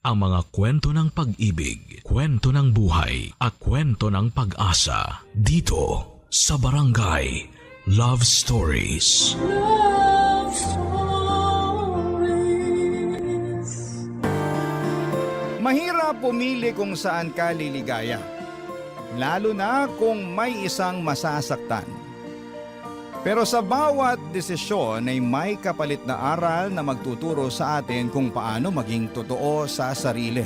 ang mga kwento ng pag-ibig, kwento ng buhay, at kwento ng pag-asa dito sa Barangay Love Stories. Love Stories. Mahirap pumili kung saan ka liligaya, lalo na kung may isang masasaktan. Pero sa bawat desisyon ay may kapalit na aral na magtuturo sa atin kung paano maging totoo sa sarili.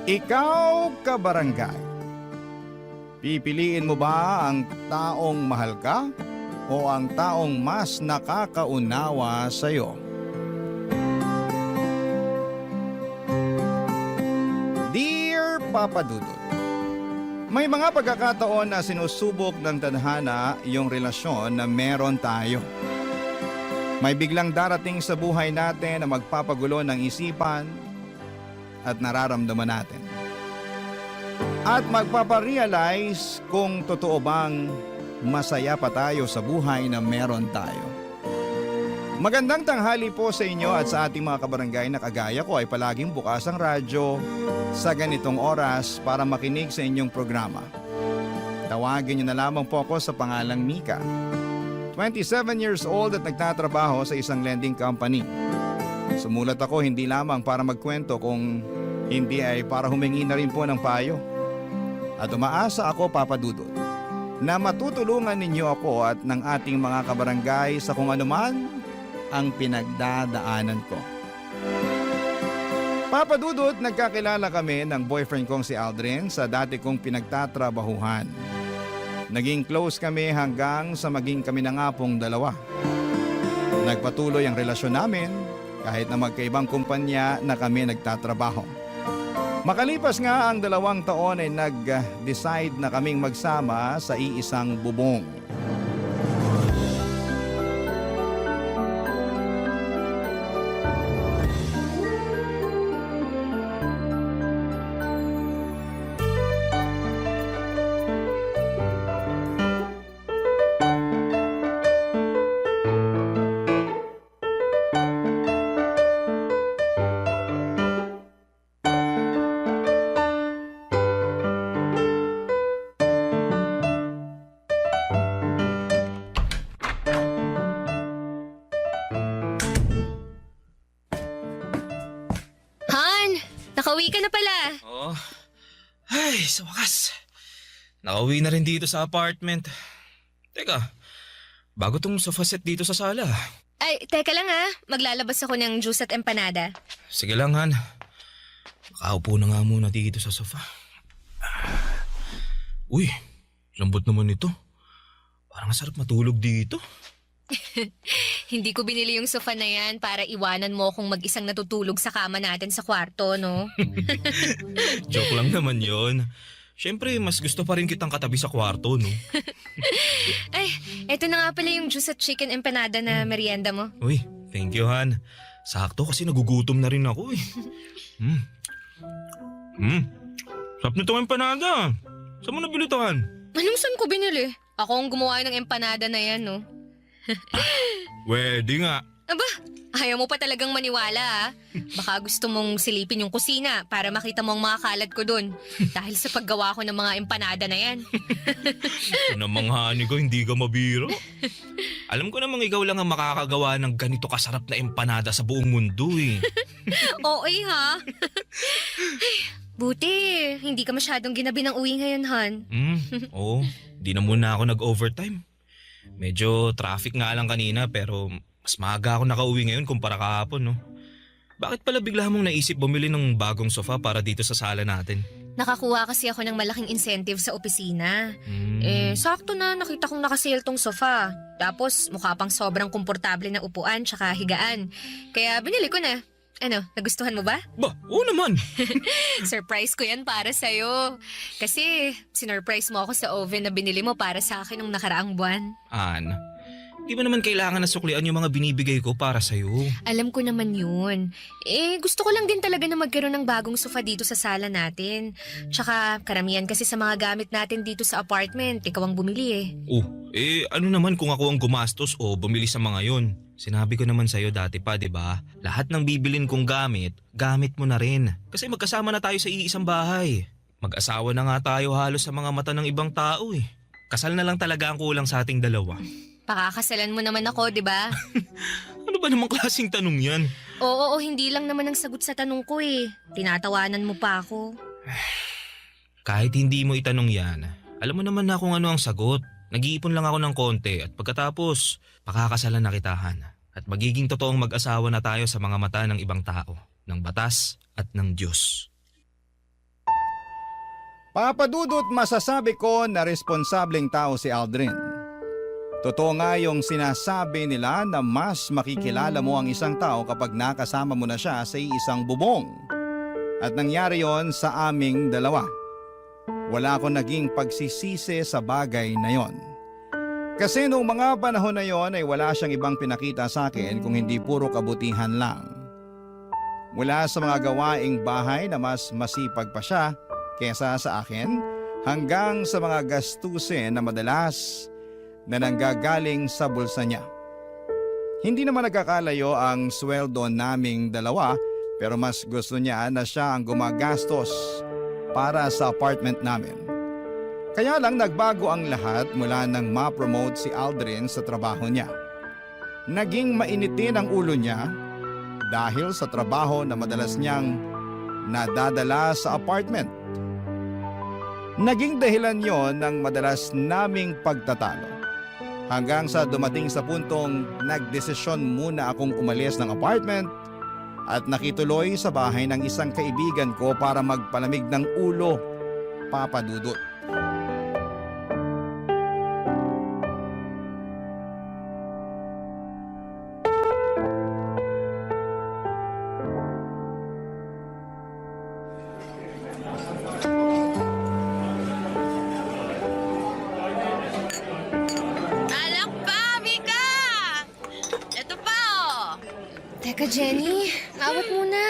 Ikaw, kabarangay, pipiliin mo ba ang taong mahal ka o ang taong mas nakakaunawa sa iyo? Dear Papa Dudut, may mga pagkakataon na sinusubok ng tadhana yung relasyon na meron tayo. May biglang darating sa buhay natin na magpapagulo ng isipan at nararamdaman natin. At magpaparealize kung totoo bang masaya pa tayo sa buhay na meron tayo. Magandang tanghali po sa inyo at sa ating mga kabarangay na kagaya ko ay palaging bukas ang radyo sa ganitong oras para makinig sa inyong programa. Tawagin niyo na lamang po ako sa pangalang Mika. 27 years old at nagtatrabaho sa isang lending company. Sumulat ako hindi lamang para magkwento kung hindi ay para humingi na rin po ng payo. At umaasa ako, Papa Dudut, na matutulungan ninyo ako at ng ating mga kabarangay sa kung anuman ang pinagdadaanan ko. Papa Dudut, nagkakilala kami ng boyfriend kong si Aldrin sa dati kong pinagtatrabahuhan. Naging close kami hanggang sa maging kami na nga pong dalawa. Nagpatuloy ang relasyon namin kahit na magkaibang kumpanya na kami nagtatrabaho. Makalipas nga ang 2 taon ay nag-decide na kaming magsama sa iisang bubong. Nakauwi ka na pala. Oo. Ay, sa wakas. Nakauwi na rin dito sa apartment. Teka, bago tong sofa set dito sa sala. Ay, teka lang ha. Maglalabas ako ng juice at empanada. Sige lang, Han. Makaupo na nga muna dito sa sofa. Uy, lambot naman ito. Parang sarap matulog dito. Hindi ko binili yung sofa na yan para iwanan mo akong mag-isang natutulog sa kama natin sa kwarto, no? Joke lang naman yon. Siyempre, mas gusto pa rin kitang katabi sa kwarto, no? Ay, eto na nga pala yung juice at chicken empanada na merienda mo. Uy, thank you, Han. Sakto kasi nagugutom na rin ako, eh. Sarap nitong empanada. Saan mo nabili to, Han? Anong saan ko binili? Ako ang gumawa ng empanada na yan, no? Pwede nga. Aba, ayaw mo pa talagang maniwala, ha? Baka gusto mong silipin yung kusina para makita mo ang mga kalat ko dun. Dahil sa paggawa ko ng mga empanada na yan. Namang hani ko, hindi ka mabiro. Alam ko namang ikaw lang ang makakagawa ng ganito kasarap na empanada sa buong mundo, eh. Oo, ha? Ay, buti, hindi ka masyadong ginabi ng uwi ngayon, Han. Oo, di na muna ako nag-overtime. Medyo traffic nga lang kanina pero mas maaga ako nakauwi ngayon kumpara kahapon, no? Bakit pala bigla mong naisip bumili ng bagong sofa para dito sa sala natin? Nakakuha kasi ako ng malaking incentive sa opisina. Sakto na nakita kong nakasale tong sofa. Tapos mukha pang sobrang komportable na upuan tsaka higaan. Kaya binili ko na. Ano, nagustuhan mo ba? Ba, oo naman. Surprise ko yan para sa'yo. Kasi sinurprise mo ako sa oven na binili mo para sa akin nung nakaraang buwan. Di ba naman kailangan na suklian yung mga binibigay ko para sa'yo? Alam ko naman yun. Gusto ko lang din talaga na magkaroon ng bagong sofa dito sa sala natin. Tsaka karamihan kasi sa mga gamit natin dito sa apartment, ikaw ang bumili eh. Ano naman kung ako ang gumastos o bumili sa mga yon? Sinabi ko naman sa'yo dati pa, di ba? Lahat ng bibilin kong gamit, gamit mo na rin. Kasi magkasama na tayo sa iisang bahay. Mag-asawa na nga tayo halos sa mga mata ng ibang tao eh. Kasal na lang talaga ang kulang sa ating dalawa. Pakakasalan mo naman ako, di ba? Ano ba namang klaseng tanong yan? Oo, hindi lang naman ang sagot sa tanong ko eh. Tinatawanan mo pa ako. Kahit hindi mo itanong yan, alam mo naman na kung ano ang sagot. Nag-iipon lang ako ng konti at pagkatapos, pakakasalan na kitahan. At magiging totoong mag-asawa na tayo sa mga mata ng ibang tao, ng batas at ng Diyos. Papadudot, masasabi ko na responsableng tao si Aldrin. Totoo nga yung sinasabi nila na mas makikilala mo ang isang tao kapag nakasama mo na siya sa isang bubong. At nangyari yon sa aming dalawa. Wala akong naging pagsisisi sa bagay na yon. Kasi noong mga panahon na yon ay wala siyang ibang pinakita sa akin kung hindi puro kabutihan lang. Mula sa mga gawaing bahay na mas masipag pa siya kesa sa akin, hanggang sa mga gastusin na madalas na nanggagaling sa bulsa niya. Hindi naman nagkakalayo ang sweldo naming dalawa, pero mas gusto niya na siya ang gumagastos para sa apartment namin. Kaya lang nagbago ang lahat mula nang ma-promote si Aldrin sa trabaho niya. Naging mainitin ang ulo niya dahil sa trabaho na madalas niyang nadadala sa apartment. Naging dahilan yon ng madalas naming pagtatalo. Hanggang sa dumating sa puntong nagdesisyon muna akong umalis ng apartment at nakituloy sa bahay ng isang kaibigan ko para magpalamig ng ulo, Papa Dudut. Alak pa, Mika! Ito pa, oh. Teka, Jenny, awat muna.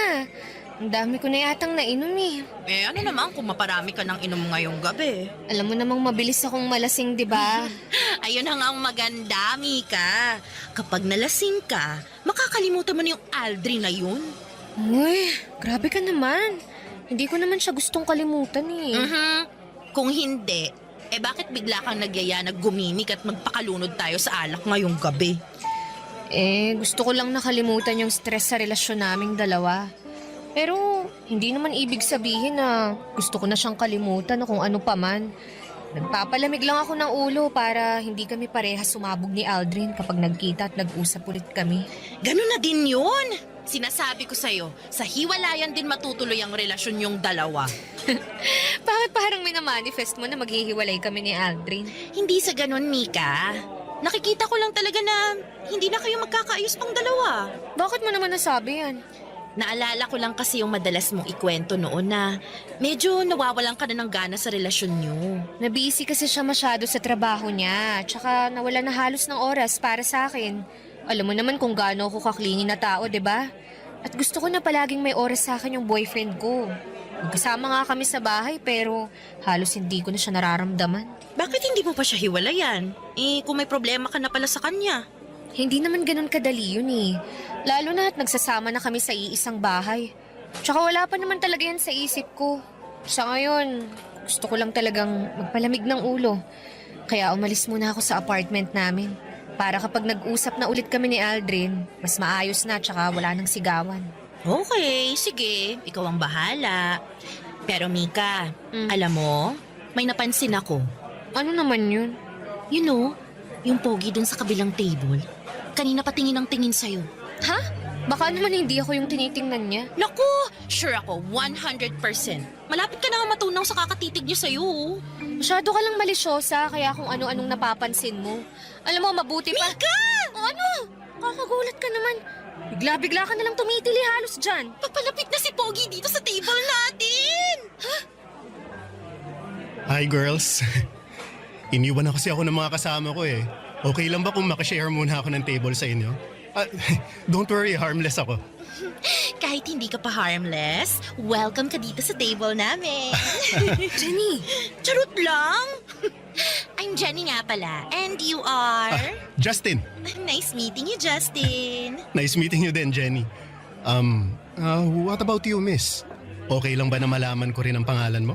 Ang dami ko na yatang nainom eh. Eh, ano naman kung maparami ka ng inom ngayong gabi? Alam mo namang mabilis akong malasing, di ba? Ayun na nga ang maganda, Mika. Kapag nalasing ka, makakalimutan mo na yung Aldrin na yun. Uy, grabe ka naman. Hindi ko naman siya gustong kalimutan eh. Kung hindi, eh bakit bigla kang nagyaya na gumimik at magpakalunod tayo sa alak ngayong gabi? Eh, gusto ko lang nakalimutan yung stress sa relasyon naming dalawa. Pero, hindi naman ibig sabihin na gusto ko na siyang kalimutan o kung ano pa man. Nagpapalamig lang ako ng ulo para hindi kami parehas sumabog ni Aldrin kapag nagkita at nag-usap ulit kami. Ganun na din yun. Sinasabi ko sa'yo, sa hiwalayan din matutuloy ang relasyon yung dalawa. Bakit parang minamanifest mo na maghihiwalay kami ni Aldrin? Hindi sa ganun, Mika. Nakikita ko lang talaga na hindi na kayo magkakaayos pang dalawa. Bakit mo naman nasabi yan? Naalala ko lang kasi yung madalas mong ikwento noon na medyo nawawalan ka na ng gana sa relasyon niyo. Nabisi kasi siya masyado sa trabaho niya, tsaka nawala na halos ng oras para sa akin. Alam mo naman kung gaano ako kaklingi na tao, 'di ba? At gusto ko na palaging may oras sa akin yung boyfriend ko. Magkasama nga kami sa bahay pero halos hindi ko na siya nararamdaman. Bakit hindi mo pa siya hiwalayan? Eh, kung may problema ka na pala sa kanya. Hindi naman ganun kadali yun eh. Lalo na at nagsasama na kami sa iisang bahay. Tsaka wala pa naman talaga yan sa isip ko. Sa ngayon, gusto ko lang talagang magpalamig ng ulo. Kaya umalis muna ako sa apartment namin. Para kapag nag-usap na ulit kami ni Aldrin, mas maayos na tsaka wala nang sigawan. Okay, sige. Ikaw ang bahala. Pero Mika, alam mo, may napansin ako. Ano naman yun? You know, yung pogi dun sa kabilang table. Kanina pa tingin ang tingin sa'yo. Ha? Baka naman hindi ako yung tinitingnan niya. Naku, sure ako, 100%. Malapit ka na nga matunaw sa kakatitig niya sa'yo. Masyado ka lang malisyosa kaya kung ano-anong napapansin mo. Alam mo, mabuti pa... Mika! O ano? Kakagulat ka naman. Bigla-bigla ka nalang tumitili halos dyan. Papalapit na si Pogi dito sa table natin! Hi girls. Iniwan na kasi ako ng mga kasama ko eh. Okay lang ba kung makashare muna ako ng table sa inyo? Don't worry, harmless ako. Kahit hindi ka pa harmless, welcome ka dito sa table namin. Jenny! Charot lang! I'm Jenny nga pala. And you are? Justin. Nice meeting you, Justin. Nice meeting you din, Jenny. What about you, miss? Okay lang ba na malaman ko rin ang pangalan mo?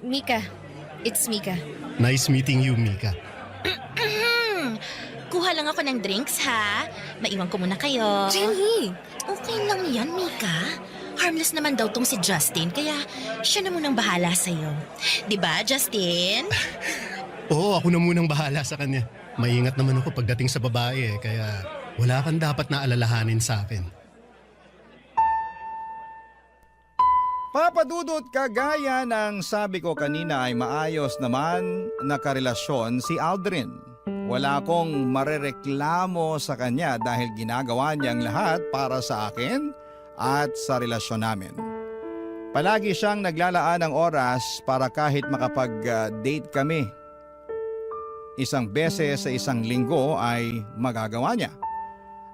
Mika. It's Mika. Nice meeting you, Mika. Kuha lang ako ng drinks, ha? Maiwan ko muna kayo. Jenny! Okay lang yan, Mika. Harmless naman daw tong si Justin, kaya siya na munang bahala sa'yo. Diba, Justin? Oo, ako na munang bahala sa kanya. Maingat naman ako pagdating sa babae kaya wala kang dapat na alalahanin sa akin. Papa Dudut, kagaya ng sabi ko kanina ay maayos naman na karelasyon si Aldrin. Wala akong marereklamo sa kanya dahil ginagawa niyang lahat para sa akin at sa relasyon namin. Palagi siyang naglalaan ng oras para kahit makapag-date kami. Isang beses sa isang linggo ay magagawa niya.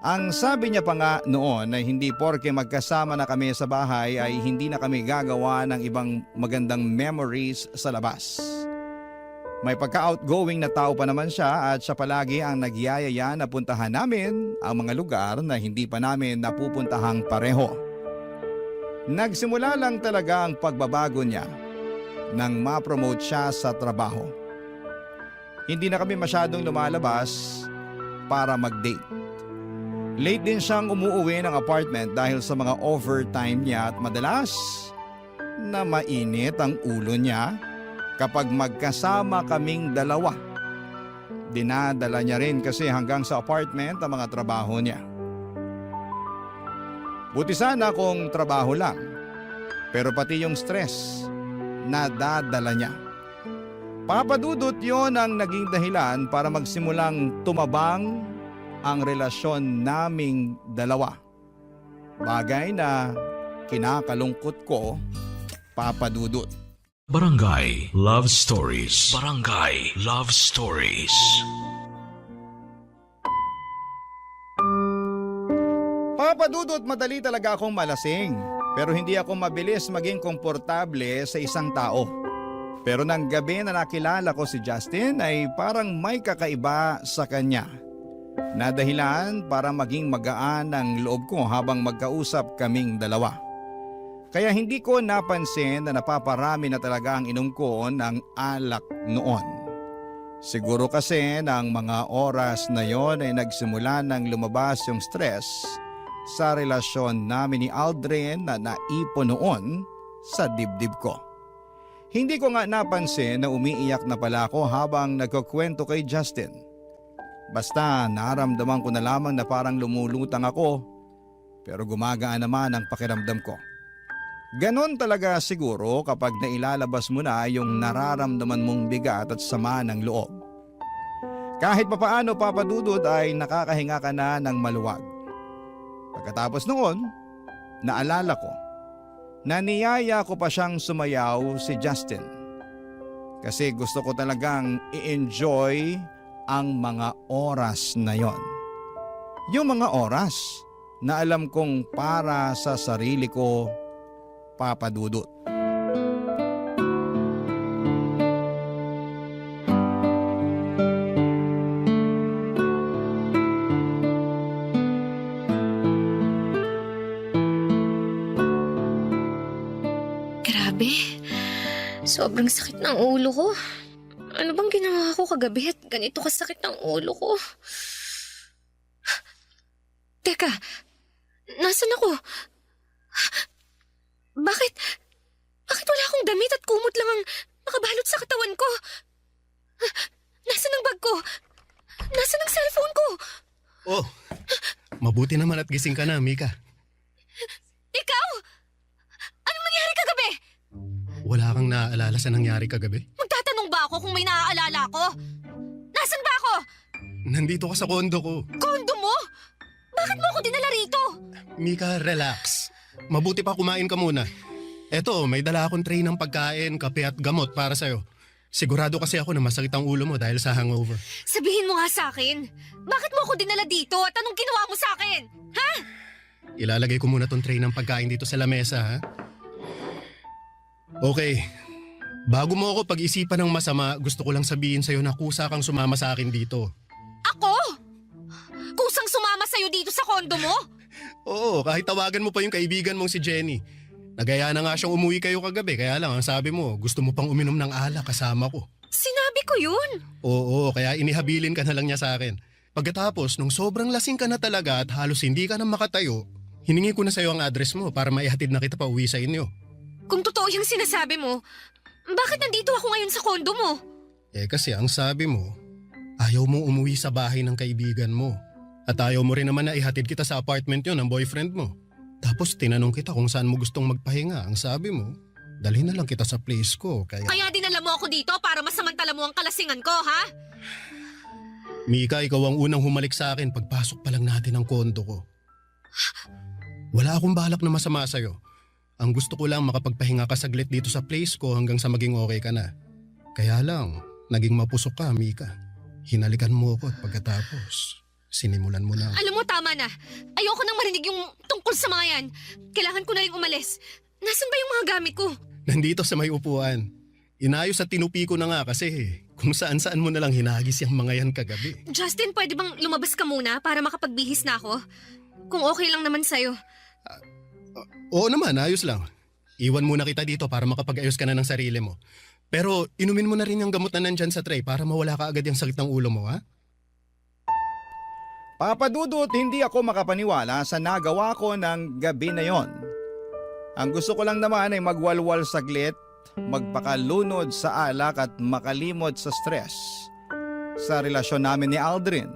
Ang sabi niya pa nga noon ay hindi porke magkasama na kami sa bahay ay hindi na kami gagawa ng ibang magandang memories sa labas. May pagka-outgoing na tao pa naman siya at siya palagi ang nagyayaya na puntahan namin ang mga lugar na hindi pa namin napupuntahang pareho. Nagsimula lang talaga ang pagbabago niya nang ma-promote siya sa trabaho. Hindi na kami masyadong lumalabas para mag-date. Late din siyang umuuwi ng apartment dahil sa mga overtime niya at madalas na mainit ang ulo niya kapag magkasama kaming dalawa. Dinadala niya rin kasi hanggang sa apartment ang mga trabaho niya. Buti sana kung trabaho lang, pero pati yung stress, nadadala niya. Papadudot yon ang naging dahilan para magsimulang tumabang ang relasyon naming dalawa. Bagay na kinakalungkot ko, Papadudot. Barangay Love Stories. Barangay Love Stories. Papadudot, madali talaga akong malasing. Pero hindi ako mabilis maging komportable sa isang tao. Pero nang gabi na nakilala ko si Justin ay parang may kakaiba sa kanya. Na dahilan para maging magaan ang loob ko habang magkausap kaming dalawa. Kaya hindi ko napansin na napaparami na talaga ang inom ko ng alak noon. Siguro kasi ng mga oras na yon ay nagsimula nang lumabas yung stress sa relasyon namin ni Aldrin na naipon noon sa dibdib ko. Hindi ko nga napansin na umiiyak na pala ako habang nagkukwento kay Justin. Basta naramdaman ko na lamang na parang lumulutang ako pero gumagaan naman ang pakiramdam ko. Ganon talaga siguro kapag nailalabas mo na yung nararamdaman mong bigat at sama ng loob. Kahit papaano, Papadudod, ay nakakahinga ka na ng maluwag. Pagkatapos noon, naalala ko na niyaya ko pa siyang sumayaw si Justin. Kasi gusto ko talagang i-enjoy ang mga oras na yon. Yung mga oras na alam kong para sa sarili ko, Papadudot. Grabe. Sobrang sakit ng ulo ko. Ano bang ginawa ko kagabi at ganito kasakit ng ulo ko? Teka, nasan ako? Bakit wala akong damit at kumot lang ang nakabalot sa katawan ko? Nasaan ang bag ko? Nasaan ang cellphone ko? Oh, mabuti naman at gising ka na, Mika. Ikaw? Anong nangyari kagabi? Wala kang naaalala sa nangyari kagabi? Magtatanong ba ako kung may naaalala ko? Nasaan ba ako? Nandito ka sa kondo ko. Kondo mo? Bakit mo ako dinala rito? Mika, relax. Mabuti pa kumain ka muna. Eto, may dala akong tray ng pagkain, kape at gamot para sa'yo. Sigurado kasi ako na masakit ang ulo mo dahil sa hangover. Sabihin mo nga sa akin, bakit mo ako dinala dito at anong ginawa mo sa akin? Ha? Ilalagay ko muna tong tray ng pagkain dito sa lamesa, ha? Okay. Bago mo ako pag-isipan ng masama, gusto ko lang sabihin sa'yo na kusa kang sumama sa akin dito. Ako? Kusang sumama sa'yo dito sa kondo mo? Oo, kahit tawagan mo pa yung kaibigan mong si Jenny. Nagaya na nga siyang umuwi kayo kagabi, kaya lang ang sabi mo, gusto mo pang uminom ng alak kasama ko. Sinabi ko yun. Oo, kaya inihabilin ka na lang niya sa akin. Pagkatapos, nung sobrang lasing ka na talaga at halos hindi ka na makatayo, hiningi ko na sa'yo ang address mo para maihatid na kita pa uwi sa inyo. Kung totoo yung sinasabi mo, bakit nandito ako ngayon sa kondo mo? Kasi ang sabi mo, ayaw mong umuwi sa bahay ng kaibigan mo. At ayaw mo rin naman na ihatid kita sa apartment yun ng boyfriend mo. Tapos tinanong kita kung saan mo gustong magpahinga. Ang sabi mo, dalhin na lang kita sa place ko. Kaya dinala mo ako dito para masamantala mo ang kalasingan ko, ha? Mika, ikaw ang unang humalik sa akin pagpasok pa lang natin ng kondo ko. Wala akong balak na masama sa'yo. Ang gusto ko lang makapagpahinga ka saglit dito sa place ko hanggang sa maging okay ka na. Kaya lang, naging mapusok ka, Mika. Hinalikan mo ako at pagkatapos, sinimulan mo na. Alam mo, tama na. Ayoko nang marinig yung tungkol sa mga yan. Kailangan ko na rin umalis. Nasaan ba yung mga gamit ko? Nandito sa may upuan. Inayos at tinupi ko na nga kasi kung saan-saan mo na lang hinagis yung mga yan kagabi. Justin, pwede bang lumabas ka muna para makapagbihis na ako? Kung okay lang naman sa'yo. Oo naman, ayos lang. Iwan muna kita dito para makapag-ayos ka na ng sarili mo. Pero inumin mo na rin yung gamot na nandyan sa tray para mawala ka agad yung sakit ng ulo mo, ha? Papa Dudut, hindi ako makapaniwala sa nagawa ko ng gabi na yon. Ang gusto ko lang naman ay magwalwal saglit, magpakalunod sa alak at makalimot sa stress sa relasyon namin ni Aldrin.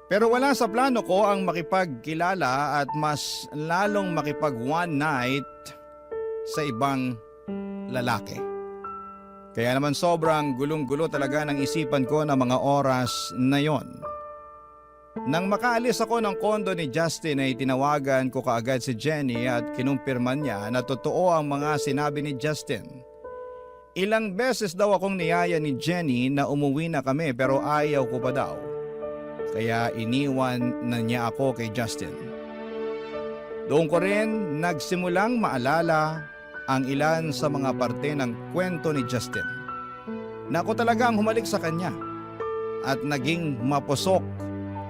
Pero wala sa plano ko ang makipagkilala at mas lalong makipag one night sa ibang lalaki. Kaya naman sobrang gulong-gulo talaga ng isipan ko na mga oras na yon. Nang makaalis ako ng kondo ni Justin ay tinawagan ko kaagad si Jenny at kinumpirman niya na totoo ang mga sinabi ni Justin. Ilang beses daw akong niyaya ni Jenny na umuwi na kami pero ayaw ko pa daw. Kaya iniwan na niya ako kay Justin. Doon ko rin nagsimulang maalala ang ilan sa mga parte ng kwento ni Justin. Na ako talaga ang humalik sa kanya at naging mapusok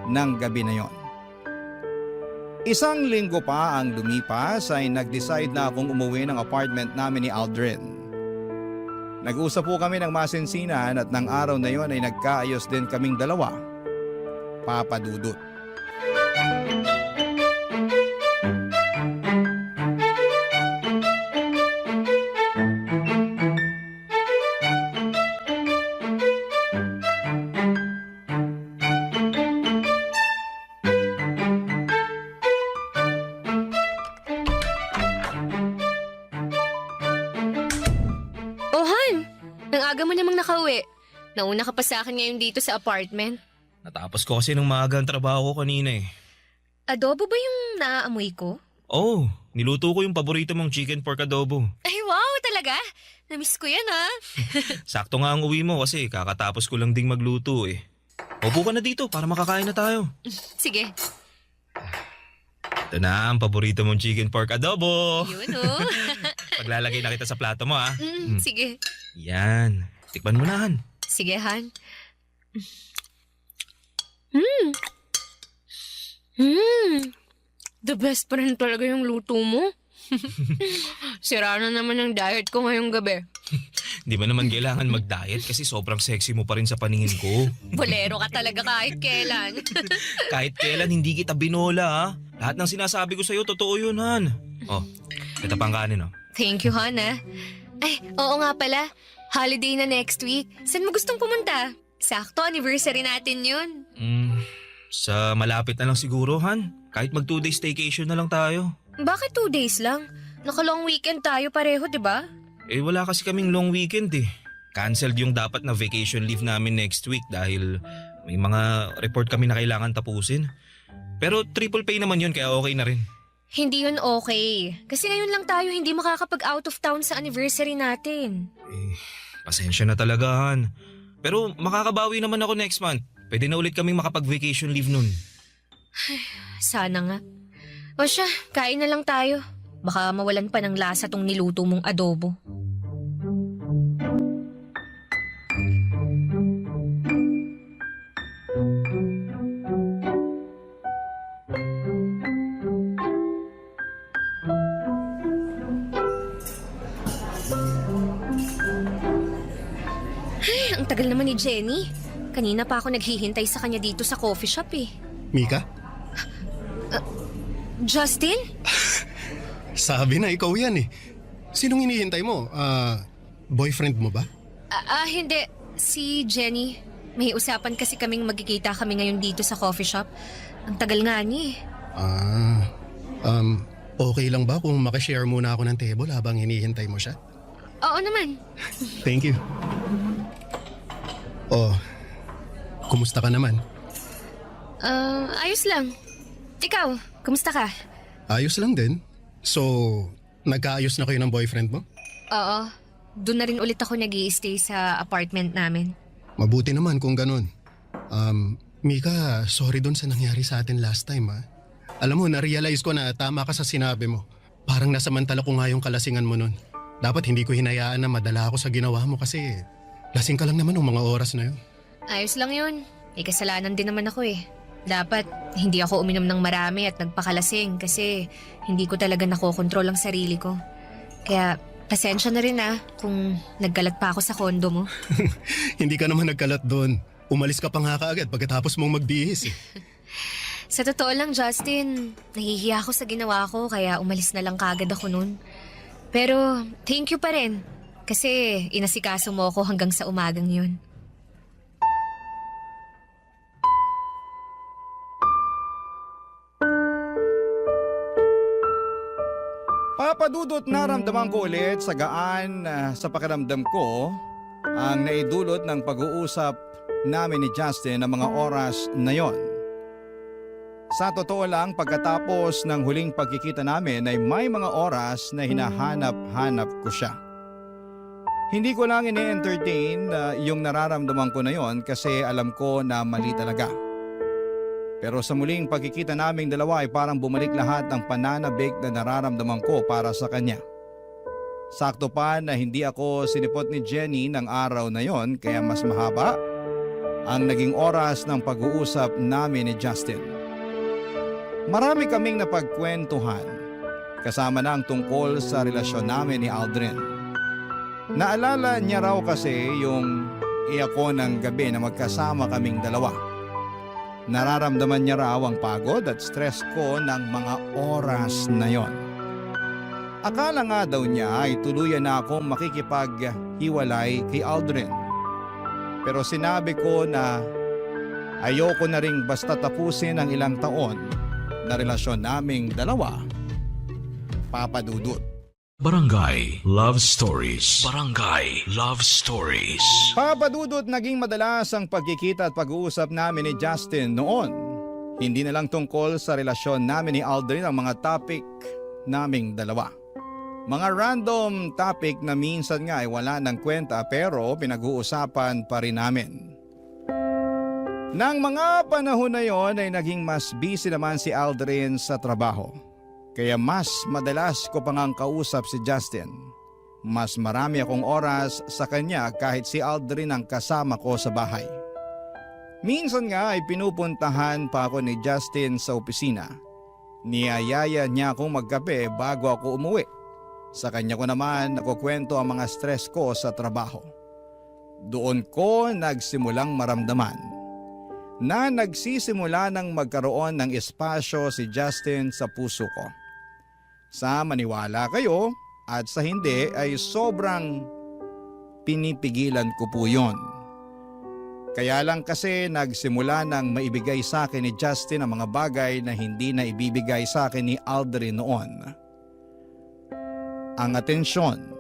ng gabi na yon. Isang linggo pa ang lumipas ay nag-decide na akong umuwi ng apartment namin ni Aldrin. Nag-usap po kami ng masinsinan at ng araw na yon ay nagkaayos din kaming dalawa. Papa Dudut. Oh, Han! Ang aga mo namang nakauwi. Nauna ka pa sa akin ngayon dito sa apartment. Natapos ko kasi ng maaga ang trabaho ko kanina eh. Adobo ba yung naaamoy ko? Oh, niluto ko yung paborito mong chicken pork adobo. Ay, wow! Talaga? Namiss ko yan, ha? Sakto nga ang uwi mo kasi kakatapos ko lang ding magluto eh. Upo ka na dito para makakain na tayo. Sige. Ito na ang paborito mong chicken pork adobo. Yun, oh. Paglalagay na kita sa plato mo ah. Sige. Yan. Tikman mo na, Han. Sige, Han. The best pa rin talaga yung luto mo. Sira na naman ang diet ko ngayong gabi. Di ba naman kailangan mag-diet kasi sobrang sexy mo pa rin sa paningin ko. Bolero ka talaga kahit kailan. Kahit kailan hindi kita binola ha. Lahat ng sinasabi ko sa'yo, totoo yun, Han. Oh, ito pang kanin oh. Thank you, Han, ha? Ay, oo nga pala. Holiday na next week. Saan mo gustong pumunta? Sakto, anniversary natin yun. Sa malapit na lang siguro, Han. Kahit mag 2 days staycation na lang tayo. Bakit 2 days lang? Naka-long weekend tayo pareho, di ba? Eh wala kasi kaming long weekend eh. Cancelled yung dapat na vacation leave namin next week dahil may mga report kami na kailangan tapusin. Pero triple pay naman yun kaya okay na rin. Hindi yun okay. Kasi ngayon lang tayo hindi makakapag-out of town sa anniversary natin. Eh, pasensya na talaga, Han. Pero makakabawi naman ako next month. Pwede na ulit kaming makapag-vacation leave nun. Sana nga. O siya, kain na lang tayo. Baka mawalan pa ng lasa tong niluto mong adobo. Ang tagal naman ni Jenny. Kanina pa ako naghihintay sa kanya dito sa coffee shop eh. Mika, Justin? sabi na ikaw yan eh. Sinong hinihintay mo? Boyfriend mo ba? Hindi. Si Jenny. May usapan kasi kaming magkikita kami ngayon dito sa coffee shop. Ang tagal nga niya eh. Okay lang ba kung makishare muna ako ng table habang hinihintay mo siya? Oo naman. Thank you. Oh, kumusta ka naman? Ayos lang. Ikaw, kumusta ka? Ayos lang din. So, nagkaayos na kayo ng boyfriend mo? Oo. Doon na rin ulit ako nag-i-stay sa apartment namin. Mabuti naman kung ganun. Mika, sorry dun sa nangyari sa atin last time ha. Alam mo, na-realize ko na tama ka sa sinabi mo. Parang nasamantala ko nga yung kalasingan mo nun. Dapat hindi ko hinayaan na madala ako sa ginawa mo kasi lasing ka lang naman ng mga oras na yun. Ayos lang yun. May kasalanan din naman ako eh. Dapat hindi ako uminom ng marami at nagpakalasing kasi hindi ko talaga nakokontrol ang sarili ko. Kaya pasensya na rin kung nagkalat pa ako sa kondo mo. Hindi ka naman nagkalat doon. Umalis ka pa nga kaagad pagkatapos mong magbihis eh. Sa totoo lang, Justin, nahihiya ako sa ginawa ko kaya umalis na lang kaagad ako nun. Pero thank you pa rin kasi inasikaso mo ako hanggang sa umagang yun. Papadudot naramdaman ko ulit sa gaan sa pakiramdam ko ang naidulot ng pag-uusap namin ni Justin ng mga oras na yon. Sa totoo lang, pagkatapos ng huling pagkikita namin ay may mga oras na hinahanap-hanap ko siya. Hindi ko lang ini-entertain yung nararamdaman ko na yon kasi alam ko na mali talaga. Pero sa muling pagkikita naming dalawa ay parang bumalik lahat ng pananabik na nararamdaman ko para sa kanya. Sakto pa na hindi ako sinipot ni Jenny ng araw na yon kaya mas mahaba ang naging oras ng pag-uusap namin ni Justin. Marami kaming napagkwentuhan kasama na ang tungkol sa relasyon namin ni Aldrin. Naalala niya raw kasi yung iyako ng gabi na magkasama kaming dalawa. Nararamdaman niya raw ang pagod at stress ko ng mga oras na yon. Akala nga daw niya ay tuluyan na akong makikipaghiwalay kay Aldrin. Pero sinabi ko na ayoko na ring basta tapusin ang ilang taon na relasyon naming dalawa, Papa Dudut. Barangay Love Stories. Barangay Love Stories. Papa Dudut, naging madalas ang pagkikita at pag-uusap namin ni Justin noon. Hindi na lang tungkol sa relasyon namin ni Aldrin ang mga topic naming dalawa. Mga random topic na minsan nga ay wala ng kwenta pero pinag-uusapan pa rin namin. Nang mga panahon na yon ay naging mas busy naman si Aldrin sa trabaho. Kaya mas madalas ko pang ang kausap si Justin. Mas marami akong oras sa kanya kahit si Aldrin ang kasama ko sa bahay. Minsan nga ay pinupuntahan pa ako ni Justin sa opisina. Niyayaya niya akong magkape bago ako umuwi. Sa kanya ko naman nakukwento ang mga stress ko sa trabaho. Doon ko nagsimulang maramdaman na nagsisimula ng magkaroon ng espasyo si Justin sa puso ko. Sa maniwala kayo at sa hindi ay sobrang pinipigilan ko po yon. Kaya lang kasi nagsimula ng maibigay sa akin ni Justin ang mga bagay na hindi na ibibigay sa akin ni Aldrin noon. Ang atensyon,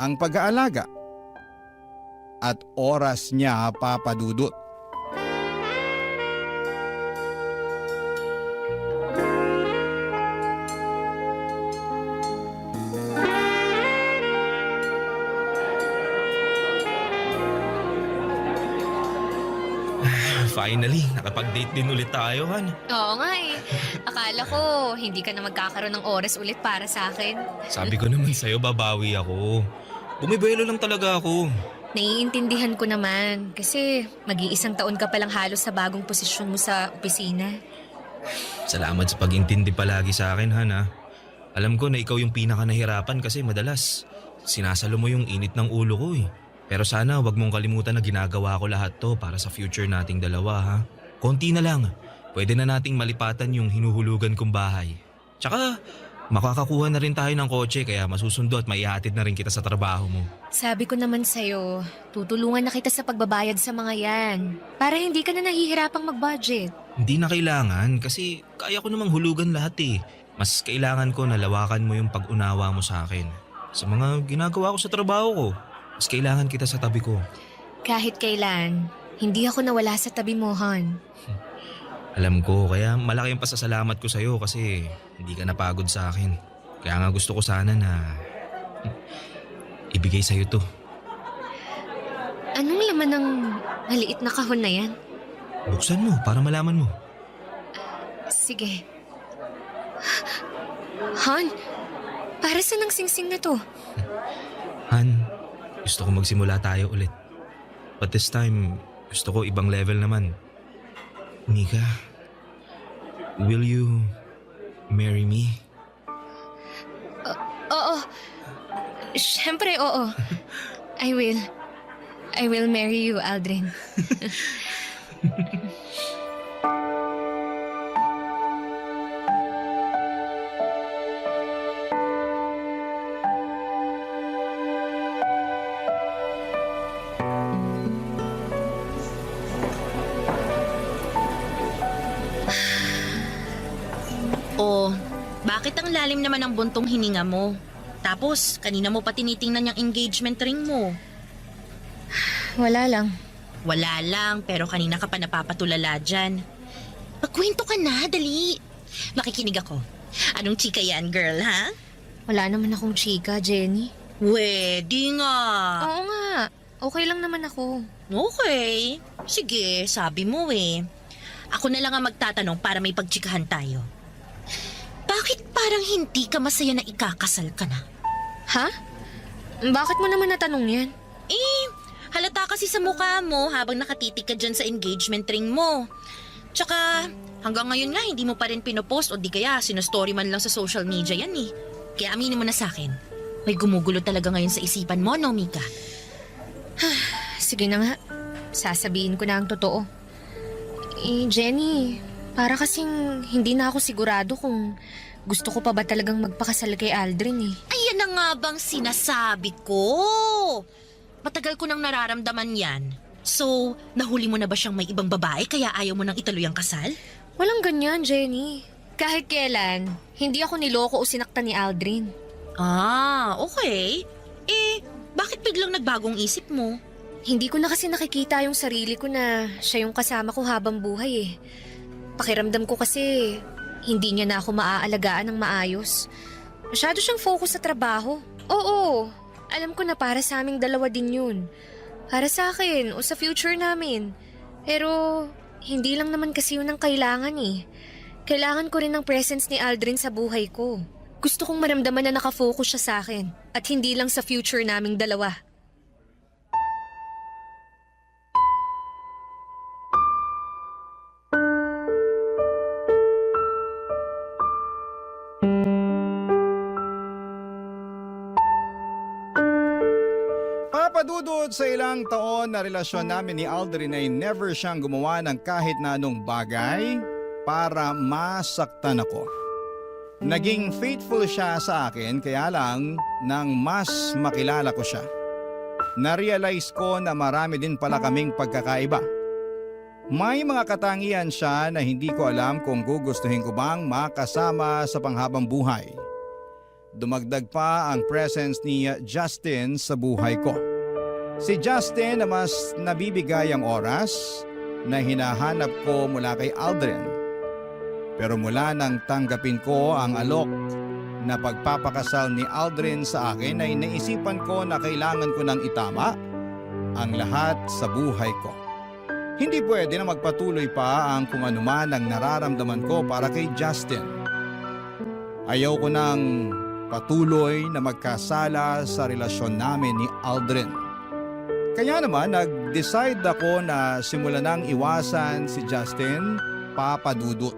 ang pag-aalaga, at oras niya, Papa Dudut. Finally, nakapag-date din ulit tayo, Han. Oo nga eh. Akala ko hindi ka na magkakaroon ng oras ulit para sa akin. Sabi ko naman sa'yo, babawi ako. Bumibuelo lang talaga ako. Naiintindihan ko naman kasi mag-iisang taon ka palang halos sa bagong posisyon mo sa opisina. Salamat sa pag-intindi palagi sa akin, Han, ha. Alam ko na ikaw yung pinaka nahirapan kasi madalas sinasalo mo yung init ng ulo ko, eh. Pero sana wag mong kalimutan na ginagawa ko lahat to para sa future nating dalawa ha. Konti na lang. Pwede na nating malipatan yung hinuhulugan kong bahay. Tsaka makakakuha na rin tayo ng kotse kaya masusundo at maihatid na rin kita sa trabaho mo. Sabi ko naman sa'yo, tutulungan na kita sa pagbabayad sa mga yan. Para hindi ka na nahihirapang mag-budget. Hindi na kailangan kasi kaya ko namang hulugan lahat eh. Mas kailangan ko na lawakan mo yung pag-unawa mo sa akin. Sa mga ginagawa ko sa trabaho ko, mas kailangan kita sa tabi ko. Kahit kailan, hindi ako nawala sa tabi mo, Han. Alam ko, kaya malaki ang pasasalamat ko sa'yo kasi hindi ka napagod sa akin. Kaya nga gusto ko sana na ibigay sa'yo to. Anong laman ng maliit na kahon na yan? Buksan mo para malaman mo. Sige. Han, para sa nang singsing na to? Han, gusto ko magsimula tayo ulit. But this time, gusto ko ibang level naman. Mika, will you marry me? Oo. Siyempre, oo. I will. I will marry you, Aldrin. O, bakit ang lalim naman ng buntong hininga mo? Tapos, kanina mo pa tinitingnan yung engagement ring mo. Wala lang. Wala lang, pero kanina ka pa napapatulala dyan. Magkwento ka na, dali. Makikinig ako. Anong chika yan, girl, ha? Wala naman akong chika, Jenny. Pwede nga. Oo nga. Okay lang naman ako. Okay. Sige, sabi mo eh. Ako na lang ang magtatanong para may pagchikahan tayo. Bakit parang hindi ka masaya na ikakasal ka na? Ha? Bakit mo naman natanong yan? Eh, halata kasi sa mukha mo habang nakatitig ka dyan sa engagement ring mo. Tsaka, hanggang ngayon nga hindi mo pa rin pinopost o di kaya sinostory man lang sa social media yan eh. Kaya aminin mo na sa akin, may gumugulo talaga ngayon sa isipan mo, no, Mika? Sige na nga. Sasabihin ko na ang totoo. Eh, Jenny, para kasing hindi na ako sigurado kung gusto ko pa ba talagang magpakasal kay Aldrin eh. Ayan na nga bang sinasabi ko. Matagal ko nang nararamdaman yan. So, nahuli mo na ba siyang may ibang babae kaya ayaw mo nang ituloy ang kasal? Walang ganyan, Jenny. Kahit kailan, hindi ako niloko o sinaktan ni Aldrin. Ah, okay. Eh, bakit biglang nagbagong isip mo? Hindi ko na kasi nakikita yung sarili ko na siya yung kasama ko habang buhay eh. Pakiramdam ko kasi hindi niya na ako maaalagaan ng maayos. Masyado siyang focus sa trabaho. Oo, alam ko na para sa aming dalawa din yun. Para sa akin o sa future namin. Pero hindi lang naman kasi yun ang kailangan eh. Kailangan ko rin ng presence ni Aldrin sa buhay ko. Gusto kong maramdaman na nakafocus siya sa akin at hindi lang sa future naming dalawa. Papadudod sa ilang taon na relasyon namin ni Aldrin ay never siyang gumawa ng kahit na anong bagay para masaktan ako. Naging faithful siya sa akin kaya lang nang mas makilala ko siya. Na-realize ko na marami din pala kaming pagkakaiba. May mga katangian siya na hindi ko alam kung gugustuhin ko bang makasama sa panghabang buhay. Dumagdag pa ang presence ni Justin sa buhay ko. Si Justin na mas nabibigay ang oras na hinahanap ko mula kay Aldrin. Pero mula nang tanggapin ko ang alok na pagpapakasal ni Aldrin sa akin ay naisipan ko na kailangan ko nang itama ang lahat sa buhay ko. Hindi pwede na magpatuloy pa ang kung anuman ang nararamdaman ko para kay Justin. Ayaw ko nang patuloy na magkasala sa relasyon namin ni Aldrin. Kaya naman nag-decide ako na simulan nang iwasan si Justin, papadudot.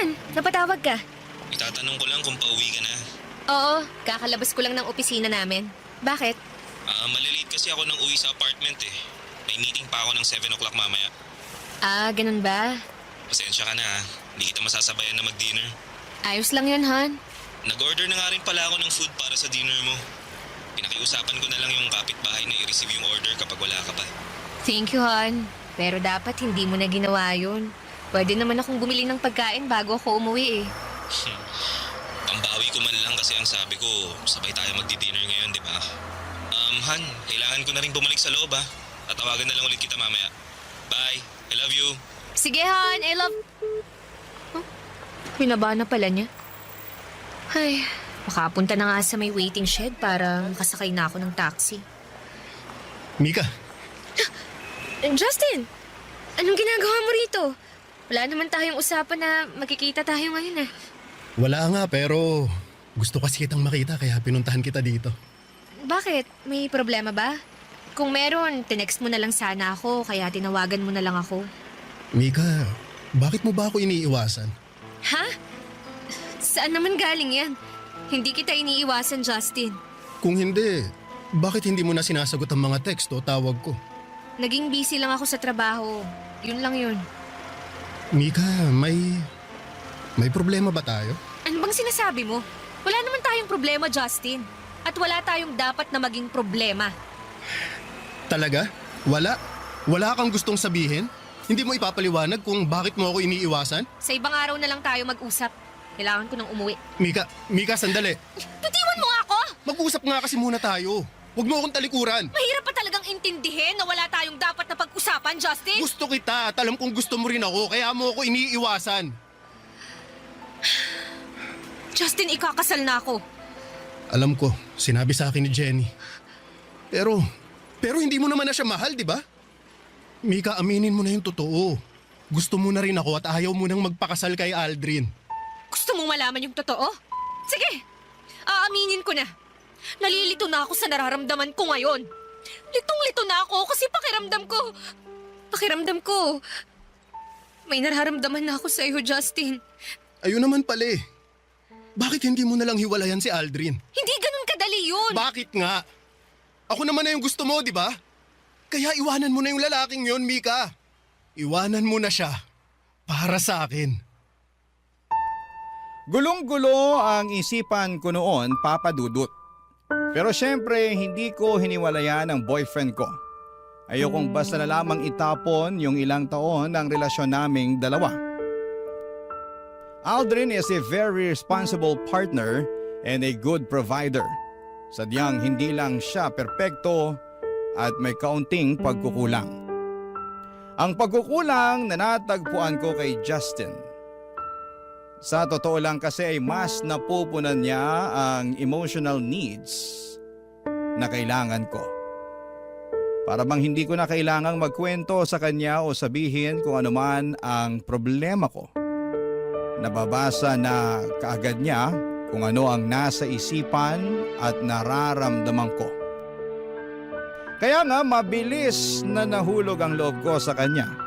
naman? Napatawag ka? Itatanong ko lang kung pauwi ka na. Oo, kakalabas ko lang ng opisina namin. Bakit? Malilate kasi ako nang uwi sa apartment eh. May meeting pa ako ng 7 o'clock mamaya. Ganun ba? Pasensya ka na ha. Hindi kita masasabayan na mag-dinner. Ayos lang yun, Han. Nag-order na nga rin pala ako ng food para sa dinner mo. Pinakiusapan ko na lang yung kapitbahay na i-receive yung order kapag wala ka pa. Thank you, Han. Pero dapat hindi mo na ginawa yun. Pwede naman akong bumili ng pagkain bago ako umuwi eh. Pambawi ko man lang kasi ang sabi ko, sabay tayo magdi-dinner ngayon, di ba? Han, kailangan ko na rin bumalik sa loob ha. Tatawagan na lang ulit kita mamaya. Bye. I love you. Sige, Han. I love... Huh? Pinaba na pala niya. Ay, makapunta na nga sa may waiting shed para makasakay na ako ng taxi. Mika, Justin! Anong ginagawa mo rito? Wala naman tayong usapan na magkikita tayo ngayon eh. wala nga pero gusto kasi kitang makita kaya pinuntahan kita dito. Bakit? May problema ba? Kung meron, tinext mo na lang sana ako kaya tinawagan mo na lang ako. Mika, bakit mo ba ako iniiwasan? Ha? Saan naman galing yan? Hindi kita iniiwasan, Justin. Kung hindi, bakit hindi mo na sinasagot ang mga text o tawag ko? Naging busy lang ako sa trabaho. Yun lang yun. Mika, may problema ba tayo? Ano bang sinasabi mo? Wala naman tayong problema, Justin. At wala tayong dapat na maging problema. Talaga? Wala? Wala kang gustong sabihin? Hindi mo ipapaliwanag kung bakit mo ako iniiwasan? Sa ibang araw na lang tayo mag-usap. Kailangan ko nang umuwi. Mika, sandali. Bitiwan mo nga ako! Mag-usap nga kasi muna tayo. Huwag mo akong talikuran. Mahirap pa talagang intindihin na wala tayong dapat na pag-usapan, Justin. Gusto kita at alam kong gusto mo rin ako kaya mo ako iniiwasan. Justin, ikakasal na ako. Alam ko, sinabi sa akin ni Jenny. Pero hindi mo naman na siya mahal, di ba? Mika, aminin mo na yung totoo. Gusto mo na rin ako at ayaw mo nang magpakasal kay Aldrin. Gusto mong malaman yung totoo? Sige, aaminin ko na. Nalilito na ako sa nararamdaman ko ngayon. Litong-lito na ako kasi pakiramdam ko, may nararamdaman na ako sa iyo, Justin. Ayun naman pala eh. Bakit hindi mo na lang hiwalayan si Aldrin? Hindi ganun kadali yun. Bakit nga? Ako naman na yung gusto mo, di ba? Kaya iwanan mo na yung lalaking yon, Mika. Iwanan mo na siya. Para sa akin. Gulong-gulo ang isipan ko noon, Papa Dudut. Pero syempre, hindi ko hiniwalayan ang boyfriend ko. Ayokong basta na lamang itapon yung ilang taon ng relasyon naming dalawa. Aldrin is a very responsible partner and a good provider. Sadyang hindi lang siya perpekto at may kaunting pagkukulang. Ang pagkukulang na natagpuan ko kay Justin. Sa totoo lang kasi ay mas napupunan niya ang emotional needs na kailangan ko. Para bang hindi ko na kailangang magkwento sa kanya o sabihin kung ano man ang problema ko. Nababasa na kaagad niya kung ano ang nasa isipan at nararamdaman ko. Kaya nga mabilis na nahulog ang loob ko sa kanya.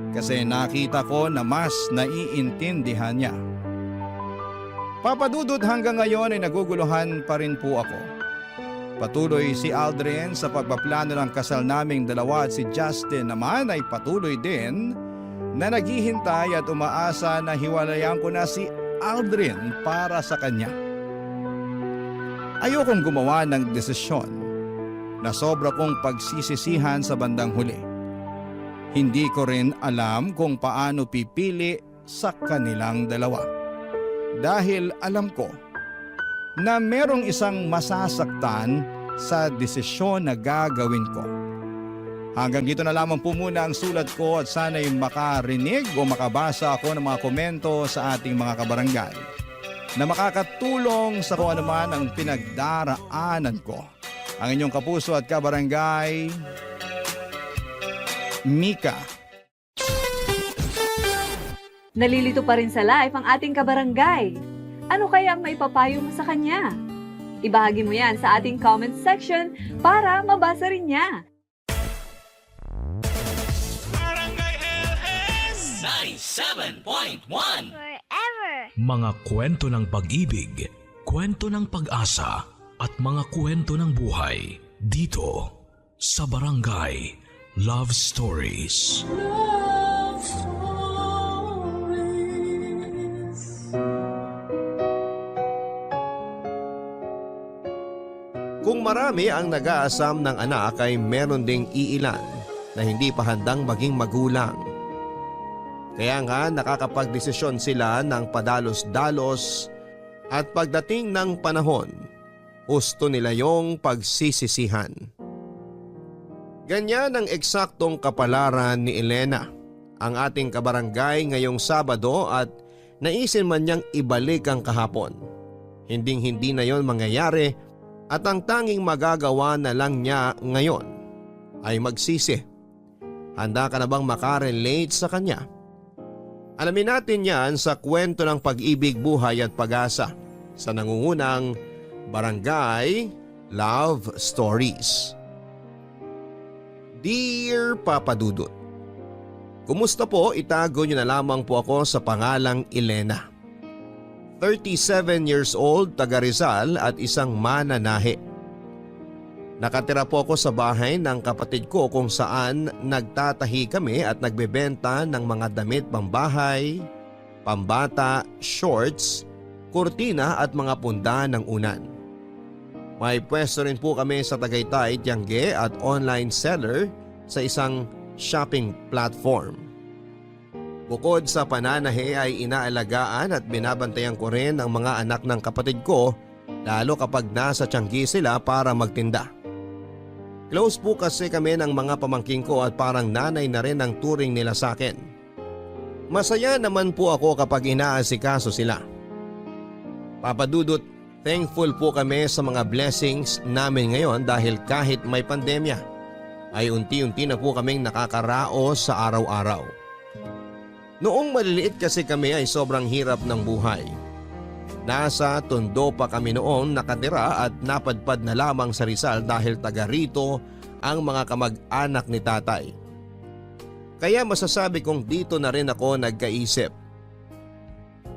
Kasi nakita ko na mas naiintindihan niya. Papadudod hanggang ngayon ay naguguluhan pa rin po ako. Patuloy si Aldrin sa pagpaplano ng kasal naming dalawa at si Justin naman ay patuloy din na naghihintay at umaasa na hiwalayan ko na si Aldrin para sa kanya. Ayokong gumawa ng desisyon na sobra kong pagsisisihan sa bandang huli. Hindi ko rin alam kung paano pipili sa kanilang dalawa. Dahil alam ko na merong isang masasaktan sa desisyon na gagawin ko. Hanggang dito na lamang po muna ang sulat ko at sana'y makarinig o makabasa ako ng mga komento sa ating mga kabarangay na makakatulong sa kung ano man ang pinagdaraanan ko. Ang inyong kapuso at kabarangay, Mika. Nalilito pa rin sa live ang ating kabarangay. Ano kaya ang maipapayo mo sa kanya? Ibahagi mo yan sa ating comment section para mabasa rin niya. Barangay LS 97.1 Mga kwento ng pag-ibig, kwento ng pag-asa at mga kwento ng buhay dito sa Barangay Love Stories. Love Stories. Kung marami ang nag-aasam ng anak ay meron ding iilan na hindi pa handang maging magulang. Kaya nga nakakapagdesisyon sila ng padalos-dalos at pagdating ng panahon, gusto nila yung pagsisisihan. Ganyan ang eksaktong kapalaran ni Elena, ang ating kabarangay ngayong Sabado, at naisin man niyang ibalik ang kahapon. Hinding-hindi na yon mangyayari at ang tanging magagawa na lang niya ngayon ay magsisi. Handa ka na bang makarelate sa kanya? Alamin natin yan sa kwento ng pag-ibig, buhay at pag-asa sa nangungunang Barangay Love Stories. Dear Papa Dudut, kumusta po? Itago niyo na lamang po ako sa pangalang Elena. 37 years old, taga Rizal at isang mananahe. Nakatira po ako sa bahay ng kapatid ko kung saan nagtatahi kami at nagbebenta ng mga damit pambahay, pambata, shorts, kurtina at mga punda ng unan. May pwesto rin po kami sa Tagaytay, Tiangge at online seller sa isang shopping platform. Bukod sa pananahe ay inaalagaan at binabantayan ko rin ang mga anak ng kapatid ko, lalo kapag nasa Tiangge sila para magtinda. Close po kasi kami ng mga pamangking ko at parang nanay na rin ang turing nila sa akin. Masaya naman po ako kapag inaasikaso sila. Papa Dudut, thankful po kami sa mga blessings namin ngayon dahil kahit may pandemya ay unti-unti na po kaming nakakaraos sa araw-araw. Noong maliliit kasi kami ay sobrang hirap ng buhay. Nasa Tondo pa kami noon nakatira at napadpad na lamang sa Rizal dahil taga rito ang mga kamag-anak ni tatay. Kaya masasabi kong dito na rin ako nagkaisip.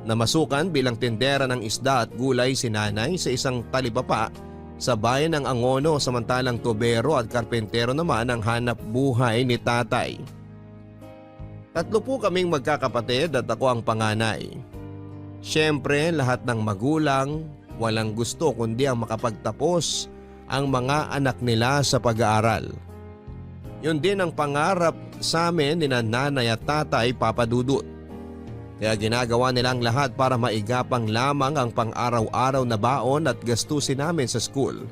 Namasukan bilang tindera ng isda at gulay si nanay sa isang talipapa sa bayan ng Angono, samantalang tubero at karpentero naman ang hanap buhay ni tatay. 3 po kaming magkakapatid at ako ang panganay. Siyempre, lahat ng magulang walang gusto kundi ang makapagtapos ang mga anak nila sa pag-aaral. Yun din ang pangarap sa amin ni nanay at tatay, Papa Dudut. Kaya ginagawa nilang lahat para maigapang lamang ang pang-araw-araw na baon at gastusin namin sa school.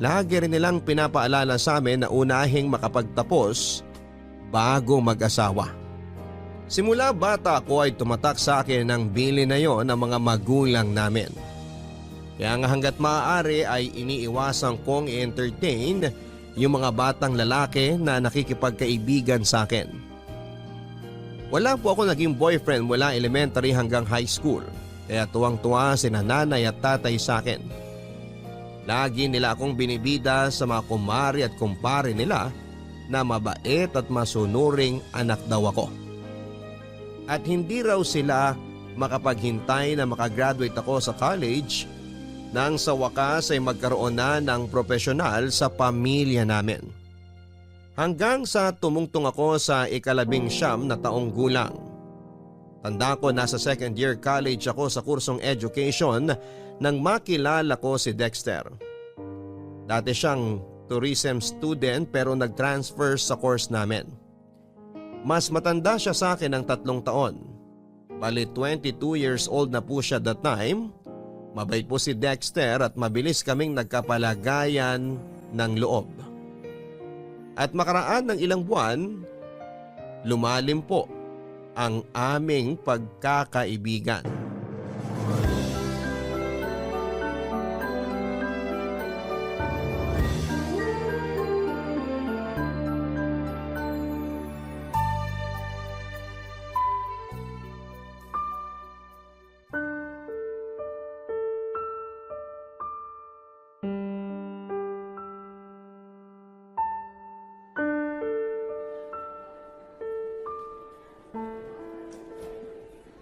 Lagi rin nilang pinapaalala sa amin na unahing makapagtapos bago mag-asawa. Simula bata ako ay tumatak sa akin ang bili na yon ng mga magulang namin. Kaya nga hanggat maaari ay iniiwasan kong i-entertain yung mga batang lalaki na nakikipagkaibigan sa akin. Wala po ako naging boyfriend mula elementary hanggang high school, kaya tuwang-tuwa si nanay at tatay sa akin. Lagi nila akong binibida sa mga kumari at kumpare nila na mabait at masunuring anak daw ako. At hindi raw sila makapaghintay na makagraduate ako sa college nang sa wakas ay magkaroon na ng profesional sa pamilya namin. Hanggang sa tumungtong ako sa 19 na taong gulang. Tanda ko nasa 2nd year college ako sa kursong education nang makilala ko si Dexter. Dati siyang tourism student pero nag-transfer sa course namin. Mas matanda siya sa akin ng 3 taon. Bali 22 years old na po siya that time. Mabait po si Dexter at mabilis kaming nagkapalagayan ng loob. At makaraan ng ilang buwan, lumalim po ang aming pagkakaibigan.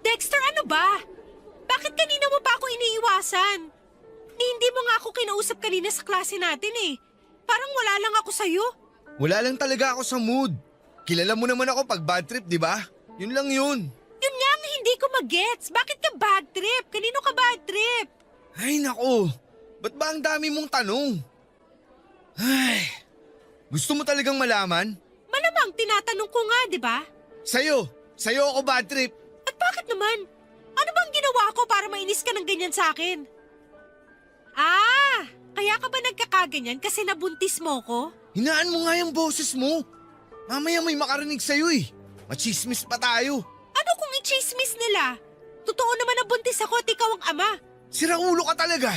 Dexter, ano ba? Bakit kanina mo pa ako iniiwasan? Hindi mo nga ako kinausap kanina sa klase natin eh. Parang wala lang ako sa'yo. Wala lang talaga ako sa mood. Kilala mo naman ako pag bad trip, di ba? Yun lang yun. Yun nga ang hindi ko mag-gets. Bakit ka bad trip? Kanino ka bad trip? Ay nako, ba't ba ang dami mong tanong? Ay, gusto mo talagang malaman? Malamang tinatanong ko nga, di ba? Sa'yo ako bad trip. At bakit naman? Ano bang ginawa ko para mainis ka ng ganyan sa akin? Kaya ka ba nagkakaganyan kasi nabuntis mo ko? Hinaan mo nga yung boses mo. Mamaya may makarinig sa'yo eh. Machismis pa tayo. Ano kung i-chismis nila? Totoo naman na buntis ako at ikaw ang ama. Siraulo ka talaga.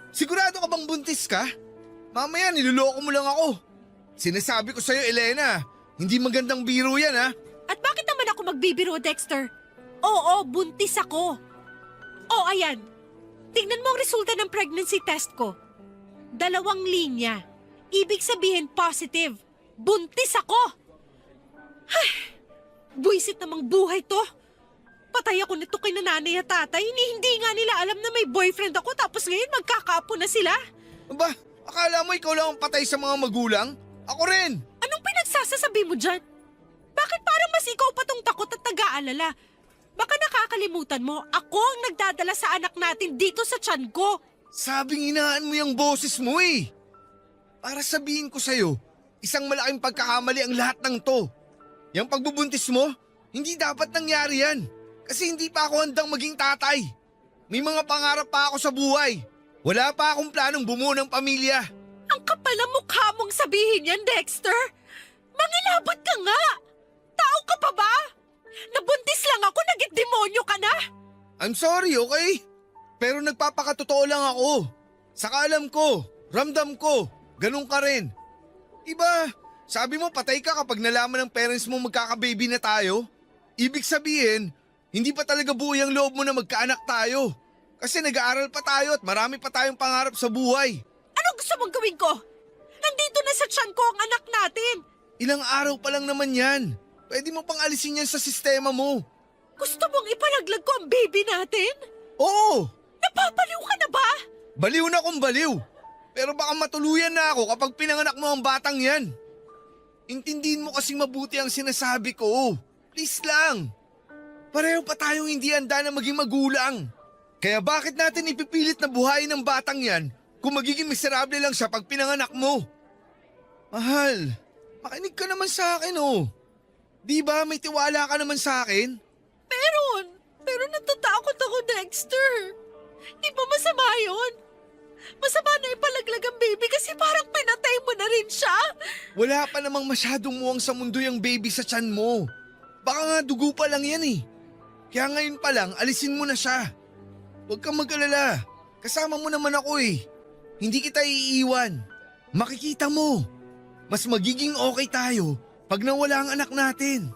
Sigurado ka bang buntis ka? Mamaya niloloko mo lang ako. Sinasabi ko sa'yo, Elena, hindi magandang biro yan ha. At bakit naman ako magbibiro, Dexter? Oo, buntis ako. Oh, ayan. Tingnan mo ang resulta ng pregnancy test ko. 2 linya. Ibig sabihin positive. Buntis ako. Ay, buwisit namang buhay to. Patay ako nito kay nanay at tatay. Hindi nga nila alam na may boyfriend ako tapos ngayon magkakaapo na sila. Aba, akala mo ikaw lang ang patay sa mga magulang? Ako rin. Anong pinagsasasabi mo dyan? Bakit parang mas ikaw pa tong takot at nag-aalala? Baka nakakalimutan mo, ako ang nagdadala sa anak natin dito sa tiyan ko. Sabing hinaan mo yung boses mo eh. Para sabihin ko sa'yo, isang malaking pagkakamali ang lahat ng to. Yung pagbubuntis mo, hindi dapat nangyari yan. Kasi hindi pa ako handang maging tatay. May mga pangarap pa ako sa buhay. Wala pa akong planong bumuo ng pamilya. Ang kapal ng mukha mong sabihin yan, Dexter. Mangilabot ka nga. Tao ka pa ba? Nabuntis lang ako, naging demonyo ka na. I'm sorry, okay? Pero nagpapakatotoo lang ako. Saka alam ko, ramdam ko, ganun ka rin. Diba, sabi mo patay ka kapag nalaman ng parents mo magkakababy na tayo? Ibig sabihin, hindi pa talaga buo yung loob mo na magkaanak tayo. Kasi nag-aaral pa tayo at marami pa tayong pangarap sa buhay. Ano gusto mong gawin ko? Nandito na sa tiyan ko ang anak natin. Ilang araw pa lang naman yan. Pwede mo pang alisin yan sa sistema mo. Gusto mong ipalaglag ko ang baby natin? Oo! Napapaliw ka na ba? Baliw na kung baliw. Pero baka matuluyan na ako kapag pinanganak mo ang batang yan. Intindihin mo kasing mabuti ang sinasabi ko. Please lang. Pareho pa tayong hindi handa na maging magulang. Kaya bakit natin ipipilit na buhayin ng batang yan kung magiging miserable lang siya pag pinanganak mo? Mahal, makinig ka naman sa akin oh. Di ba may tiwala ka naman sa akin? Pero natatakot ako, Dexter. Di ba masama yun? Masama na ipalaglag ang baby kasi parang pinatay mo na rin siya. Wala pa namang masyadong muwang sa mundo yung baby sa tiyan mo. Baka nga dugo pa lang yan eh. Kaya ngayon pa lang, alisin mo na siya. Huwag kang mag-alala. Kasama mo naman ako eh. Hindi kita iiwan. Makikita mo. Mas magiging okay tayo pag nawala ang anak natin.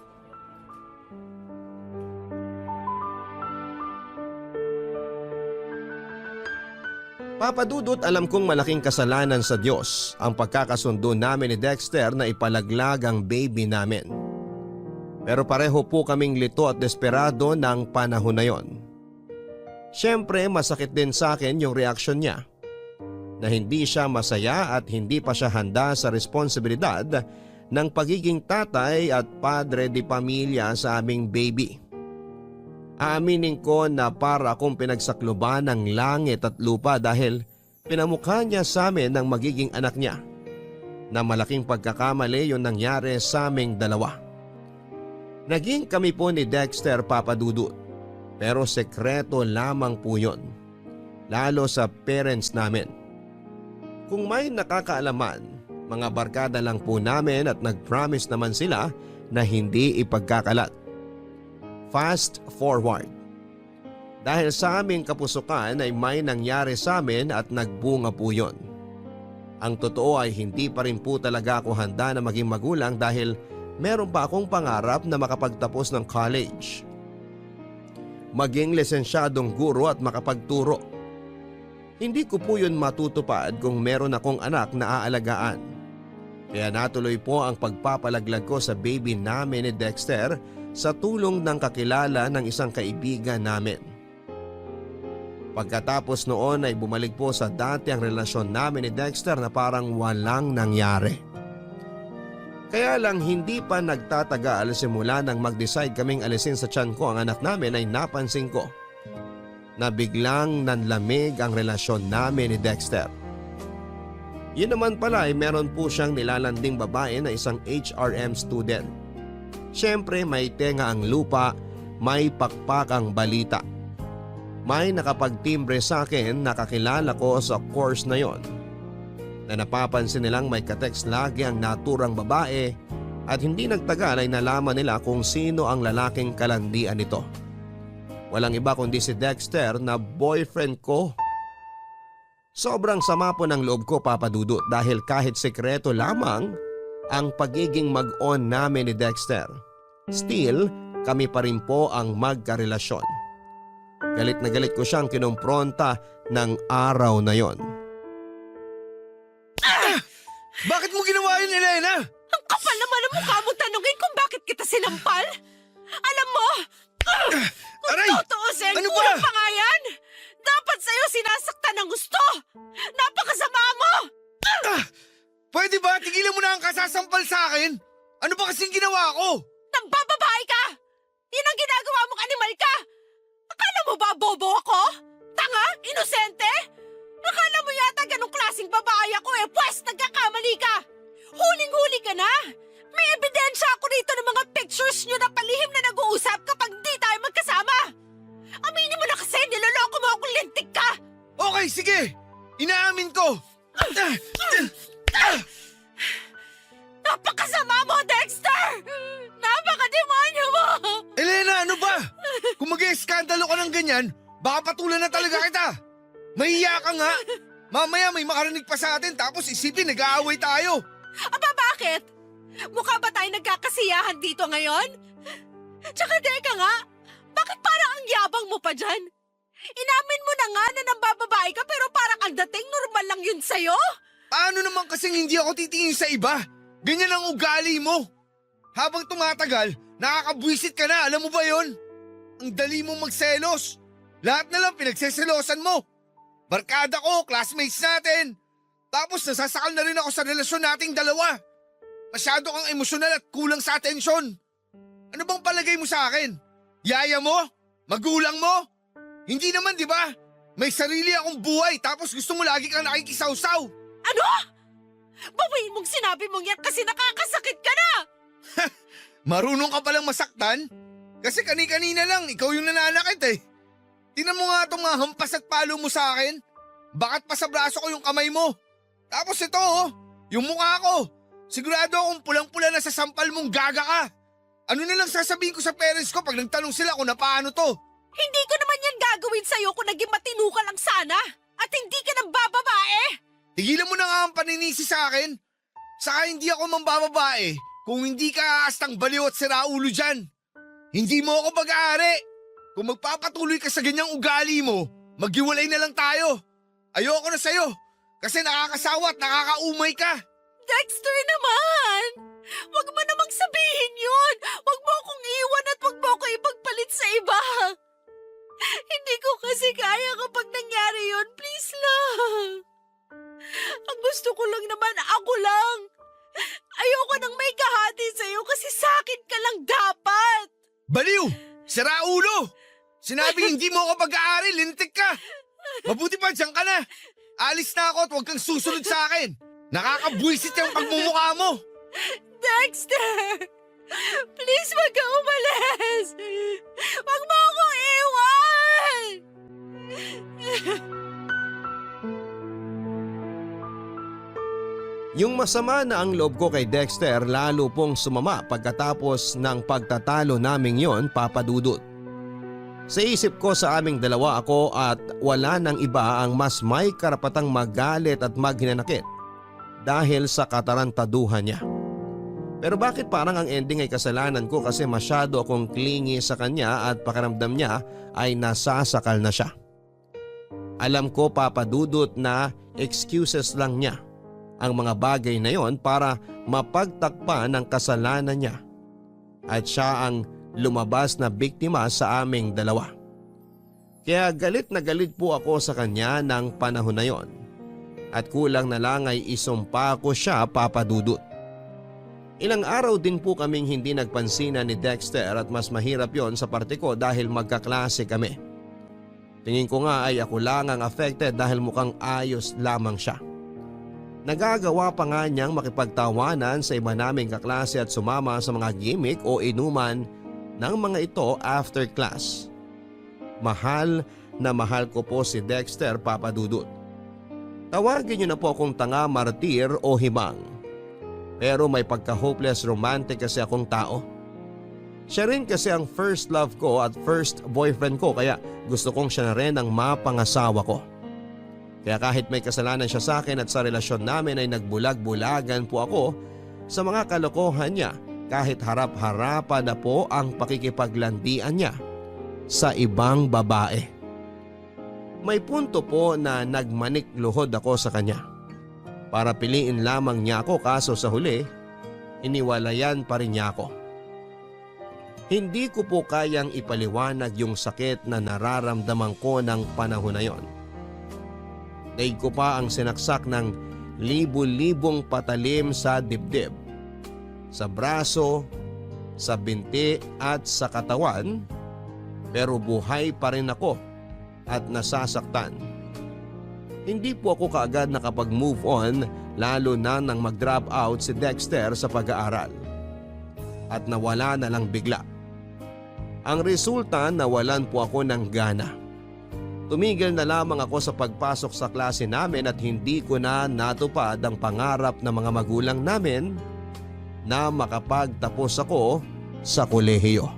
Papa Dudut, alam kong malaking kasalanan sa Diyos ang pagkakasundo namin ni Dexter na ipalaglag ang baby namin. Pero pareho po kaming lito at desperado ng panahon na yon. Siyempre masakit din sa akin yung reaksyon niya na hindi siya masaya at hindi pa siya handa sa responsibilidad ng pagiging tatay at padre de pamilya sa aming baby. Aaminin ko na para akong pinagsakluban ng langit at lupa dahil pinamukha niya sa amin ng magiging anak niya. Na malaking pagkakamali yung nangyari sa aming dalawa. Naging kami po ni Dexter, Papa Dudut, pero sekreto lamang po yun, lalo sa parents namin. Kung may nakakaalaman, mga barkada lang po namin at nag-promise naman sila na hindi ipagkakalat. Fast forward. Dahil sa aming kapusukan ay may nangyari sa amin at nagbunga po yun. Ang totoo ay hindi pa rin po talaga ako handa na maging magulang dahil meron pa akong pangarap na makapagtapos ng college. Maging lisensyadong guro at makapagturo. Hindi ko po yun matutupad kung meron akong anak na aalagaan. Kaya natuloy po ang pagpapalaglag ko sa baby namin ni Dexter sa tulong ng kakilala ng isang kaibigan namin. Pagkatapos noon ay bumalik po sa dati ang relasyon namin ni Dexter na parang walang nangyari. Kaya lang hindi pa nagtatagal simula nang mag-decide kaming alisin sa tiyan ko ang anak namin ay napansin ko na biglang nanlamig ang relasyon namin ni Dexter. Yun naman pala ay meron po siyang nilalanding babae na isang HRM student. Siyempre may tenga ang lupa, may pakpak ang balita. May nakapagtimbre sa akin na kakilala ko sa course na yon. Na napapansin nilang may katext lagi ang naturang babae at hindi nagtagal ay nalaman nila kung sino ang lalaking kalandian nito. Walang iba kundi si Dexter na boyfriend ko. Sobrang sama po ng loob ko, Papa Dudut, dahil kahit sekreto lamang ang pagiging mag-on namin ni Dexter, still kami pa rin po ang magkarelasyon. Galit na galit ko siyang kinumpronta ng araw na yon. Bakit mo ginawa yun, Elena? Ang kapal naman ang mukha mo tanungin kung bakit kita sinampal. Alam mo, kung Aray! tutuusin, Ano ba? kulang pa nga yan. Dapat sa'yo sinasaktan ng gusto. Napakasama mo. Pwede ba tigilan mo na ang kasasampal sa akin? Ano ba kasing ginawa ko? Nagbababae ka. Yan ang ginagawa mong animal ka. Akala mo ba bobo ako? Tanga? Inosente? Akala mo yata ganong klaseng babae ako pwes nagkakamali ka. Huling-huli ka na. May ebidensya ako rito ng mga pictures nyo na palihim na nag-uusap kapag di tayo magkasama. Aminin mo na kasi, niloloko mo akong lintik ka. Okay, sige. Inaamin ko. Napakasama mo, Dexter! Napakademonyo mo! Elena, ano ba? Kung mag-eskandalo ka ng ganyan, baka patulan na talaga kita. Mahiya ka nga. Mamaya may makarinig pa sa atin tapos isipin nag-aaway tayo. Aba, bakit? Mukha ba tayo nagkakasiyahan dito ngayon? Tsaka teka nga, bakit parang ang yabang mo pa dyan? Inamin mo na nga na nambababae ka pero parang ang dating normal lang yun sa'yo? Paano naman kasing hindi ako titingin sa iba? Ganyan ang ugali mo. Habang tumatagal, nakakabwisit ka na, alam mo ba yon? Ang dali mong magselos. Lahat na lang pinagseselosan mo. Barkada ko, classmates natin. Tapos nasasakal na rin ako sa relasyon nating dalawa. Masyado kang emosyonal at kulang sa atensyon. Ano bang palagay mo sa akin? Yaya mo? Magulang mo? Hindi naman, di ba? May sarili akong buhay tapos gusto mo lagi kang nakikisawsaw. Ano? Bawiin mong sinabi mong yan kasi nakakasakit ka na! Marunong ka palang masaktan? Kasi kani-kanina lang, ikaw yung nananakit eh. Tinan mo nga itong mga hampas at palo mo sa akin. Bakit pa sa braso ko yung kamay mo? Tapos ito yung mukha ko. Sigurado akong pulang-pula na sa sampal mong gaga ka. Ano na lang sasabihin ko sa parents ko pag nagtanong sila kung na paano to? Hindi ko naman yan gagawin sa'yo kung naging matino ka lang sana. At hindi ka nang bababae. Tigilan mo na nga ang paninisi sa akin. Saka hindi ako mambababae kung hindi ka aastang baliw at siraulo dyan. Hindi mo ako pag-aari. Kung magpapatuloy ka sa ganyang ugali mo, maghiwalay na lang tayo. Ayoko na sa'yo kasi nakakasawa at nakakaumay ka. Dexter naman! Huwag mo namang sabihin yun! Huwag mo akong iwan at huwag mo ako ipagpalit sa iba! Hindi ko kasi kaya kapag nangyari yun, please lang! Ang gusto ko lang naman, ako lang! Ayoko nang may kahati sa'yo kasi sakit ka lang dapat! Baliw! Siraulo! Sinabi hindi mo ako pag-aari, lintik ka! Mabuti pa dyan ka na! Alis na ako at huwag kang susunod sa akin! Nakakabwisit yung pagmumukha mo! Dexter! Please wag ka umalis! Wag mo akong iwan! Yung masama na ang loob ko kay Dexter lalo pong sumama pagkatapos ng pagtatalo naming yon, Papa Dudut. Sa isip ko sa aming dalawa ako at wala nang iba ang mas may karapatang magalit at maghinanakit dahil sa katarantaduhan niya. Pero bakit parang ang ending ay kasalanan ko kasi masyado akong clingy sa kanya at pakiramdam niya ay nasasakal na siya. Alam ko, Papa Dudut, na excuses lang niya ang mga bagay na yon para mapagtakpan ng kasalanan niya at siya ang lumabas na biktima sa aming dalawa. Kaya galit na galit po ako sa kanya ng panahon na yon. At kulang na lang ay isumpa ko siya, Papa Dudut. Ilang araw din po kaming hindi nagpansinan ni Dexter at mas mahirap yon sa parte ko dahil magkaklase kami. Tingin ko nga ay ako lang ang affected dahil mukhang ayos lamang siya. Nagagawa pa nga niyang makipagtawanan sa iba naming kaklase at sumama sa mga gimmick o inuman ng mga ito after class. Mahal na mahal ko po si Dexter, Papa Dudut. Tawagin niyo na po akong tanga, martir o himang. Pero may pagka-hopeless romantic kasi akong tao. Siya rin kasi ang first love ko at first boyfriend ko kaya gusto kong siya na rin ang mapangasawa ko. Kaya kahit may kasalanan siya sa akin at sa relasyon namin ay nagbulag-bulagan po ako sa mga kalokohan niya kahit harap-harapan na po ang pakikipaglandian niya sa ibang babae. May punto po na nagmanik luhod ako sa kanya. Para piliin lamang niya ako kaso sa huli, iniwalayan pa rin niya ako. Hindi ko po kayang ipaliwanag yung sakit na nararamdaman ko ng panahon na yon. Daig ko pa ang sinaksak ng libu-libong patalim sa dibdib, sa braso, sa binti at sa katawan, pero buhay pa rin ako at nasasaktan. Hindi po ako kaagad nakapag-move on lalo na nang mag-drop out si Dexter sa pag-aaral. At nawala na lang bigla. Ang resulta, nawalan po ako ng gana. Tumigil na lamang ako sa pagpasok sa klase namin at hindi ko na natupad ang pangarap ng mga magulang namin na makapagtapos ako sa kolehiyo.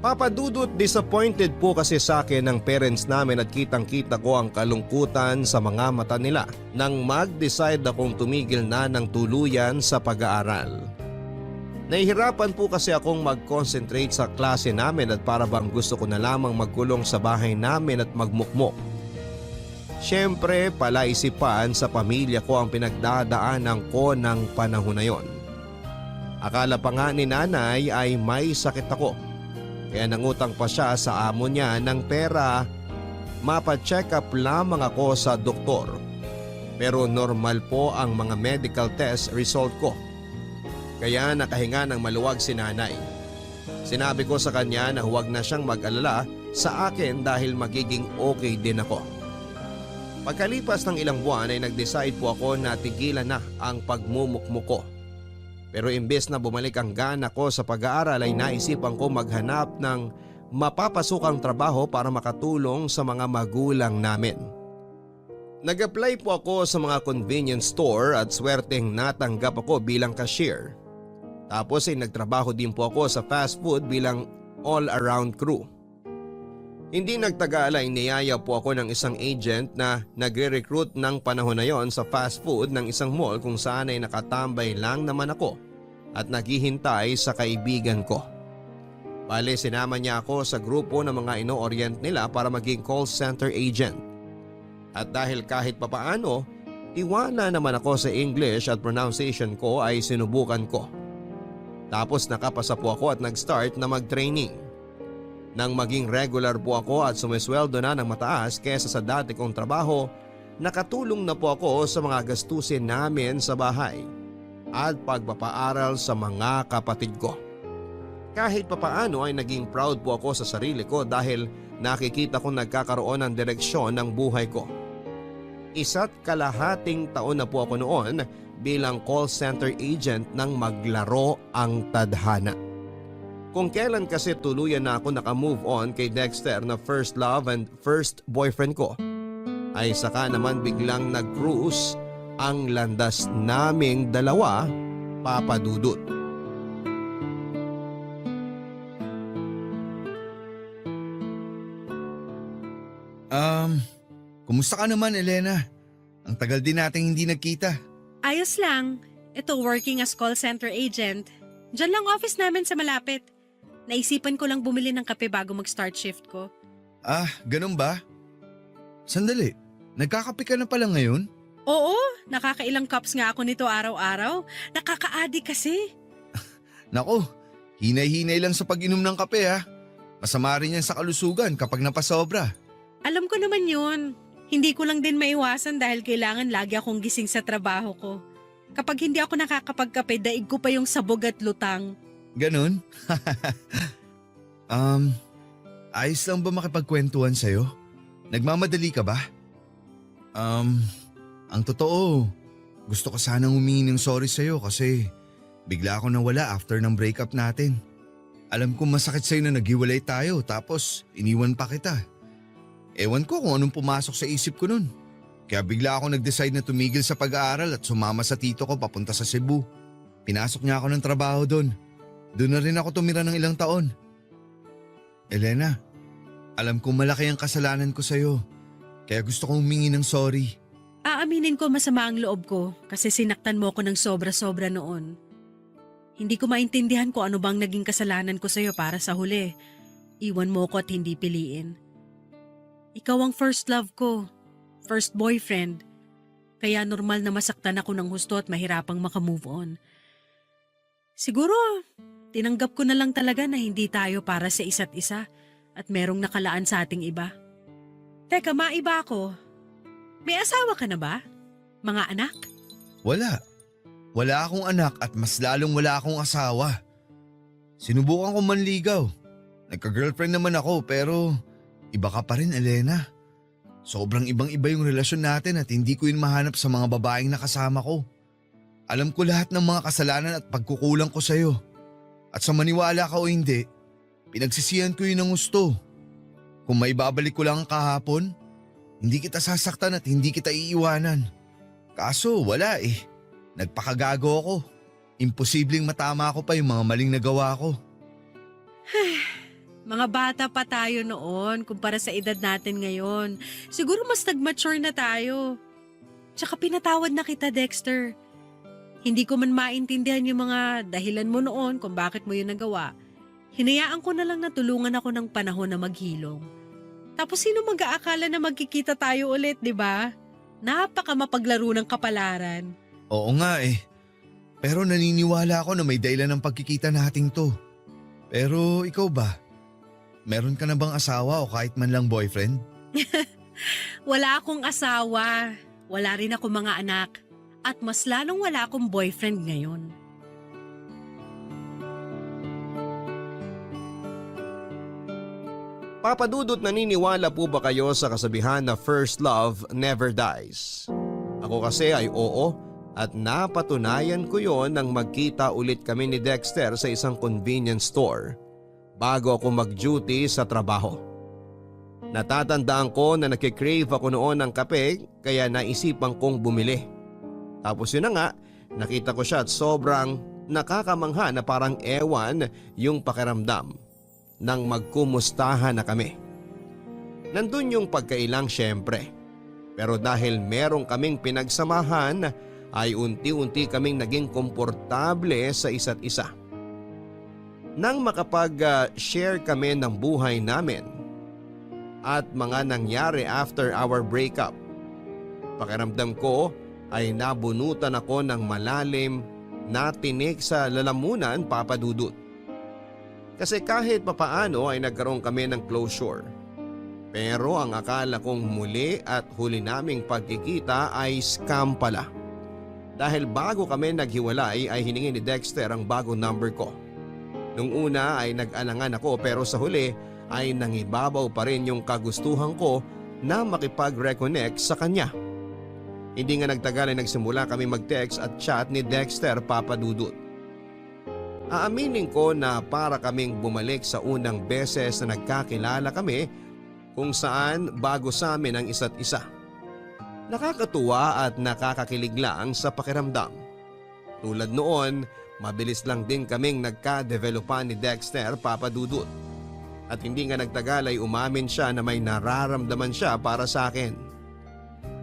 Papa Dudut, disappointed po kasi sa akin ng parents namin at kitang-kita ko ang kalungkutan sa mga mata nila nang mag-decide akong tumigil na ng tuluyan sa pag-aaral. Nahihirapan po kasi akong mag-concentrate sa klase namin at para bang gusto ko na lamang magkulong sa bahay namin at magmukmok. Siyempre, palaisipan sa pamilya ko ang pinagdadaanan ko ng panahon na yon. Akala pa nga ni nanay ay may sakit ako. Kaya nangutang pa siya sa amo niya ng pera. Mapa-check up lamang ako sa doktor. Pero normal po ang mga medical test result ko. Kaya nakahinga ng maluwag si nanay. Sinabi ko sa kanya na huwag na siyang mag-alala sa akin dahil magiging okay din ako. Pagkalipas ng ilang buwan ay nag-decide po ako na tigilan na ang pagmumukmuk ko. Pero imbes na bumalik ang gana ko sa pag-aaral ay naisipan ko maghanap ng mapapasukang trabaho para makatulong sa mga magulang namin. Nag-apply po ako sa mga convenience store at swerteng natanggap ako bilang cashier. Tapos ay nagtrabaho din po ako sa fast food bilang all-around crew. Hindi nagtagal ay niyaya po ako ng isang agent na nagre-recruit ng panahon na yon sa fast food ng isang mall kung saan ay nakatambay lang naman ako at naghihintay sa kaibigan ko. Bale, sinama niya ako sa grupo ng mga ino-orient nila para maging call center agent. At dahil kahit papaano, tiwala naman ako sa English at pronunciation ko ay sinubukan ko. Tapos nakapasa po ako at nag-start na mag-training. Nang maging regular po ako at sumisweldo na ng mataas kesa sa dati kong trabaho, nakatulong na po ako sa mga gastusin namin sa bahay at pagpapaaral sa mga kapatid ko. Kahit papaano ay naging proud po ako sa sarili ko dahil nakikita kong nagkakaroon ng direksyon ng buhay ko. 1.5 taon na po ako noon bilang call center agent nang maglaro ang tadhana. Kung kailan kasi tuluyan na ako nakamove on kay Dexter na first love and first boyfriend ko, ay saka naman biglang nag-cruise ang landas naming dalawa, Papa Dudut. Kumusta ka naman, Elena? Ang tagal din nating hindi nagkita. Ayos lang. Ito, working as call center agent. Diyan lang office namin sa malapit. Naisipan ko lang bumili ng kape bago mag-start shift ko. Ah, ganun ba? Sandali, nagkakape ka na pala ngayon? Oo, nakakailang cups nga ako nito araw-araw. Nakaka-addict kasi. Nako, hinay-hinay lang sa pag-inom ng kape ha. Masama rin yan sa kalusugan kapag napasobra. Alam ko naman yun. Hindi ko lang din maiwasan dahil kailangan lagi akong gising sa trabaho ko. Kapag hindi ako nakakapagkape, daig ko pa yung sabog at lutang. Ganun? Ayos lang ba makipagkwentuhan sa'yo? Nagmamadali ka ba? Ang totoo, gusto ko sanang humingi ng sorry sa'yo kasi bigla ako nawala after ng breakup natin. Alam ko masakit sa'yo na naghiwalay tayo tapos iniwan pa kita. Ewan ko kung anong pumasok sa isip ko nun. Kaya bigla ako nag-decide na tumigil sa pag-aaral at sumama sa tito ko papunta sa Cebu. Pinasok niya ako ng trabaho doon. Doon na rin ako tumira ng ilang taon. Elena, alam kong malaki ang kasalanan ko sa'yo. Kaya gusto kong humingi ng sorry. Aaminin ko masama ang loob ko kasi sinaktan mo ko ng sobra-sobra noon. Hindi ko maintindihan kung ano bang naging kasalanan ko sa'yo para sa huli. Iwan mo ko at hindi piliin. Ikaw ang first love ko, first boyfriend. Kaya normal na masaktan ako ng husto at mahirapang makamove on. Siguro, tinanggap ko na lang talaga na hindi tayo para sa isa't isa at merong nakalaan sa ating iba. Teka, maiba ako. May asawa ka na ba? Mga anak? Wala. Wala akong anak at mas lalong wala akong asawa. Sinubukan ko manligaw. Nagka-girlfriend naman ako pero iba ka pa rin, Elena. Sobrang ibang-iba yung relasyon natin at hindi ko yun mahanap sa mga babaeng nakasama ko. Alam ko lahat ng mga kasalanan at pagkukulang ko sa'yo. At sa maniwala ka o hindi, pinagsisihan ko yun ng gusto. Kung may babalik ko lang ang kahapon, hindi kita sasaktan at hindi kita iiwanan. Kaso wala eh. Nagpakagago ako. Imposibleng matama ko pa yung mga maling nagawa ko. Mga bata pa tayo noon kumpara sa edad natin ngayon. Siguro mas nag-mature na tayo. Tsaka pinatawad na kita, Dexter. Hindi ko man maintindihan yung mga dahilan mo noon kung bakit mo yun nagawa. Hinayaan ko na lang na tulungan ako ng panahon na maghilom. Tapos sino mag-aakala na magkikita tayo ulit, di ba? Napaka mapaglaro ng kapalaran. Oo nga eh. Pero naniniwala ako na may dahilan ng pagkikita nating to. Pero ikaw ba? Meron ka na bang asawa o kahit man lang boyfriend? Wala akong asawa. Wala rin ako mga anak. At mas lalong wala akong boyfriend ngayon. Papa Dudut, naniniwala po ba kayo sa kasabihan na first love never dies? Ako kasi ay oo at napatunayan ko yon nang magkita ulit kami ni Dexter sa isang convenience store bago ako mag-duty sa trabaho. Natatandaan ko na nakikrave ako noon ng kape kaya naisipan kong bumili. Tapos yun na nga, nakita ko siya at sobrang nakakamangha na parang ewan yung pakiramdam nang magkumustahan na kami. Nandun yung pagkailang syempre. Pero dahil merong kaming pinagsamahan ay unti-unti kaming naging komportable sa isa't isa. Nang makapag-share kami ng buhay namin at mga nangyari after our breakup, pakiramdam ko ay nabunutan ako ng malalim na tinik sa lalamunan, Papa Dudut. Kasi kahit papaano ay nagkaroon kami ng closure. Pero ang akala kong muli at huli naming pagkikita ay scam pala. Dahil bago kami naghiwalay ay hiningi ni Dexter ang bagong number ko. Nung una ay nag-alangan ako pero sa huli ay nangibabaw pa rin yung kagustuhan ko na makipag-reconnect sa kanya. Hindi nga nagtagal ay nagsimula kami mag-text at chat ni Dexter, Papa Dudut. Aaminin ko na para kaming bumalik sa unang beses na nagkakilala kami kung saan bago sa amin ang isa't isa. Nakakatuwa at nakakakilig lang sa pakiramdam. Tulad noon, mabilis lang din kaming nagka-developan ni Dexter, Papa Dudut. At hindi nga nagtagal ay umamin siya na may nararamdaman siya para sa akin.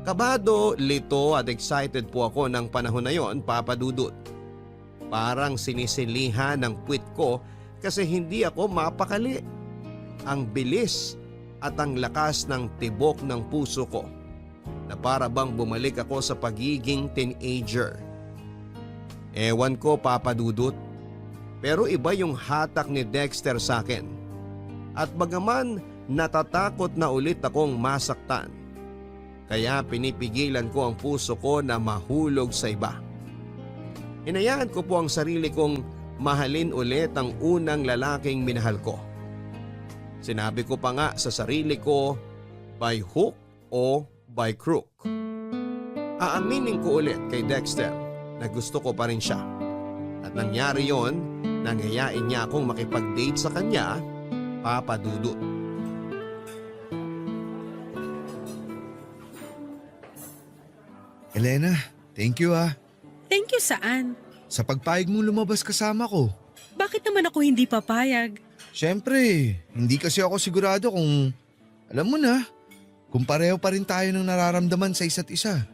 Kabado, lito at excited po ako ng panahon na yon, Papa Dudut. Parang sinisilihan ng puwit ko kasi hindi ako mapakali. Ang bilis at ang lakas ng tibok ng puso ko na para bang bumalik ako sa pagiging teenager. Ewan ko, Papa Dudut, pero iba yung hatak ni Dexter sa akin. At bagaman natatakot na ulit akong masaktan, kaya pinipigilan ko ang puso ko na mahulog sa iba. Hinayaan ko po ang sarili kong mahalin ulit ang unang lalaking minahal ko. Sinabi ko pa nga sa sarili ko, by hook o by crook. Aaminin ko ulit kay Dexter na gusto ko pa rin siya. At nangyari yon, nangyayain niya akong makipag-date sa kanya, Papa Dudut. Elena, thank you ah. Thank you saan? Sa pagpayag mong lumabas kasama ko. Bakit naman ako hindi papayag? Siyempre, hindi kasi ako sigurado kung, alam mo na, kung pareho pa rin tayo ng nararamdaman sa isa't isa.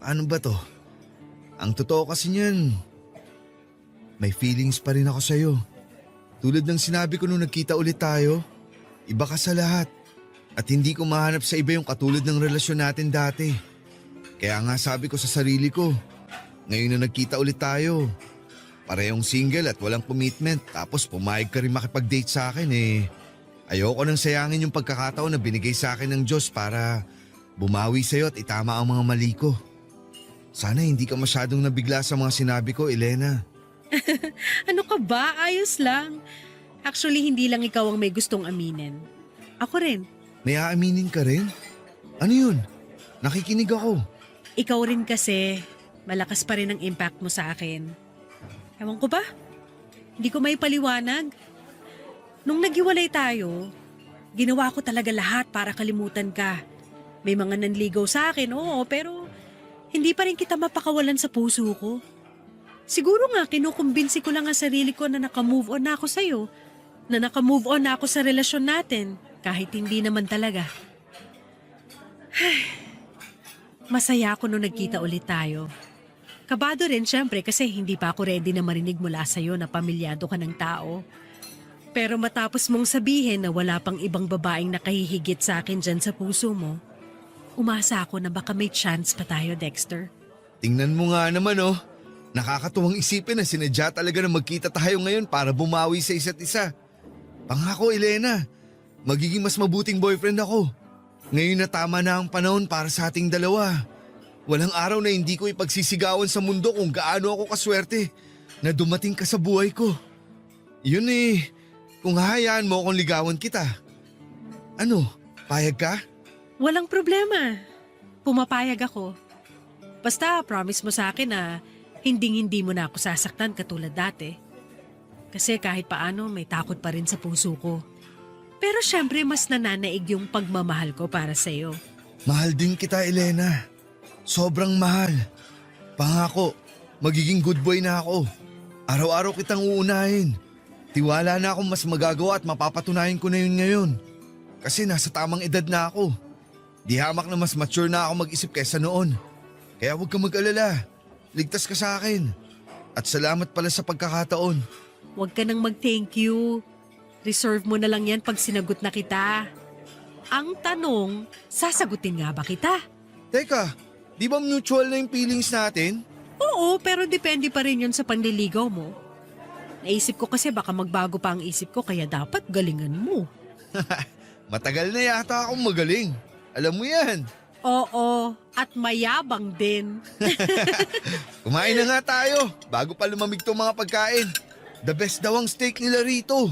Ano ba to? Ang totoo kasi niyan, may feelings pa rin ako sa'yo. Tulad ng sinabi ko nung nagkita ulit tayo, iba ka sa lahat. At hindi ko mahanap sa iba yung katulad ng relasyon natin dati. Kaya nga sabi ko sa sarili ko, ngayon na nagkita ulit tayo, parehong single at walang commitment, tapos pumayag ka rin makipag-date sa akin ayoko nang sayangin yung pagkakataon na binigay sa akin ng Diyos para bumawi sa'yo at itama ang mga mali ko. Sana hindi ka masyadong nabigla sa mga sinabi ko, Elena. Ano ka ba? Ayos lang. Actually, hindi lang ikaw ang may gustong aminin. Ako rin. May aaminin ka rin? Ano yun? Nakikinig ako. Ikaw rin kasi, malakas pa rin ang impact mo sa akin. Ewan ko ba? Hindi ko may paliwanag. Nung naghiwalay tayo, ginawa ko talaga lahat para kalimutan ka. May mga nanligaw sa akin, oo, pero hindi pa rin kita mapakawalan sa puso ko. Siguro nga kinukumbinsi ko lang ang sarili ko na nakamove on na ako sa'yo, na nakamove on na ako sa relasyon natin, kahit hindi naman talaga. Masaya ako nung nagkita ulit tayo. Kabado rin syempre kasi hindi pa ako ready na marinig mula sa'yo na pamilyado ka ng tao. Pero matapos mong sabihin na wala pang ibang babaeng nakahihigit sa akin dyan sa puso mo, umasa ako na baka may chance pa tayo, Dexter. Tingnan mo nga naman oh. Nakakatuwang isipin na sinadya talaga na magkita tayo ngayon para bumawi sa isa't isa. Pangako, Elena, magiging mas mabuting boyfriend ako. Ngayon na tama na ang panahon para sa ating dalawa. Walang araw na hindi ko ipagsisigawan sa mundo kung gaano ako kaswerte na dumating ka sa buhay ko. Yun kung hahayaan mo akong ligawan kita. Ano, payag ka? Walang problema. Pumapayag ako. Basta promise mo sa akin na hindi mo na ako sasaktan katulad dati. Kasi kahit paano may takot pa rin sa puso ko. Pero syempre mas nananaig yung pagmamahal ko para sa'yo. Mahal din kita, Elena. Sobrang mahal. Pangako, magiging good boy na ako. Araw-araw kitang uunahin. Tiwala na akong mas magagawa at mapapatunayan ko na yun ngayon. Kasi nasa tamang edad na ako. Di hamak na mas mature na ako mag-isip kaysa noon. Kaya huwag kang mag-alala. Ligtas ka sa akin. At salamat pala sa pagkakataon. Huwag ka nang mag-thank you. Reserve mo na lang yan pag sinagot na kita. Ang tanong, sasagutin nga ba kita? Teka, di ba mutual na yung feelings natin? Oo, pero depende pa rin yun sa panliligaw mo. Naisip ko kasi baka magbago pa ang isip ko kaya dapat galingan mo. Matagal na yata akong magaling. Alam mo yan. Oo, at mayabang din. Kumain na nga tayo bago pa lumamig tong mga pagkain. The best daw ang steak nila rito.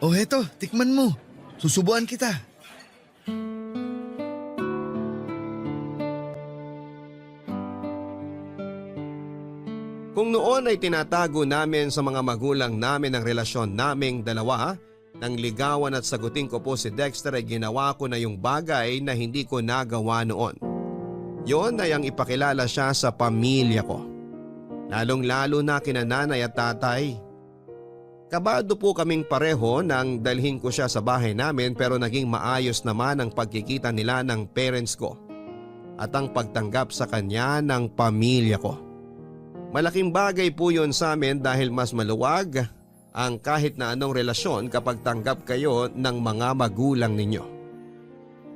Oh, heto, tikman mo. Susubuan kita. Kung noon ay tinatago namin sa mga magulang namin ang relasyon naming dalawa, nang ligawan at sagutin ko po si Dexter ay ginawa ko na yung bagay na hindi ko nagawa noon. Yon ay ang ipakilala siya sa pamilya ko. Lalong-lalo na kina nanay at tatay. Kabado po kaming pareho nang dalhin ko siya sa bahay namin pero naging maayos naman ang pagkikita nila ng parents ko at ang pagtanggap sa kanya ng pamilya ko. Malaking bagay po yon sa amin dahil mas maluwag ang kahit na anong relasyon kapag tanggap kayo ng mga magulang ninyo.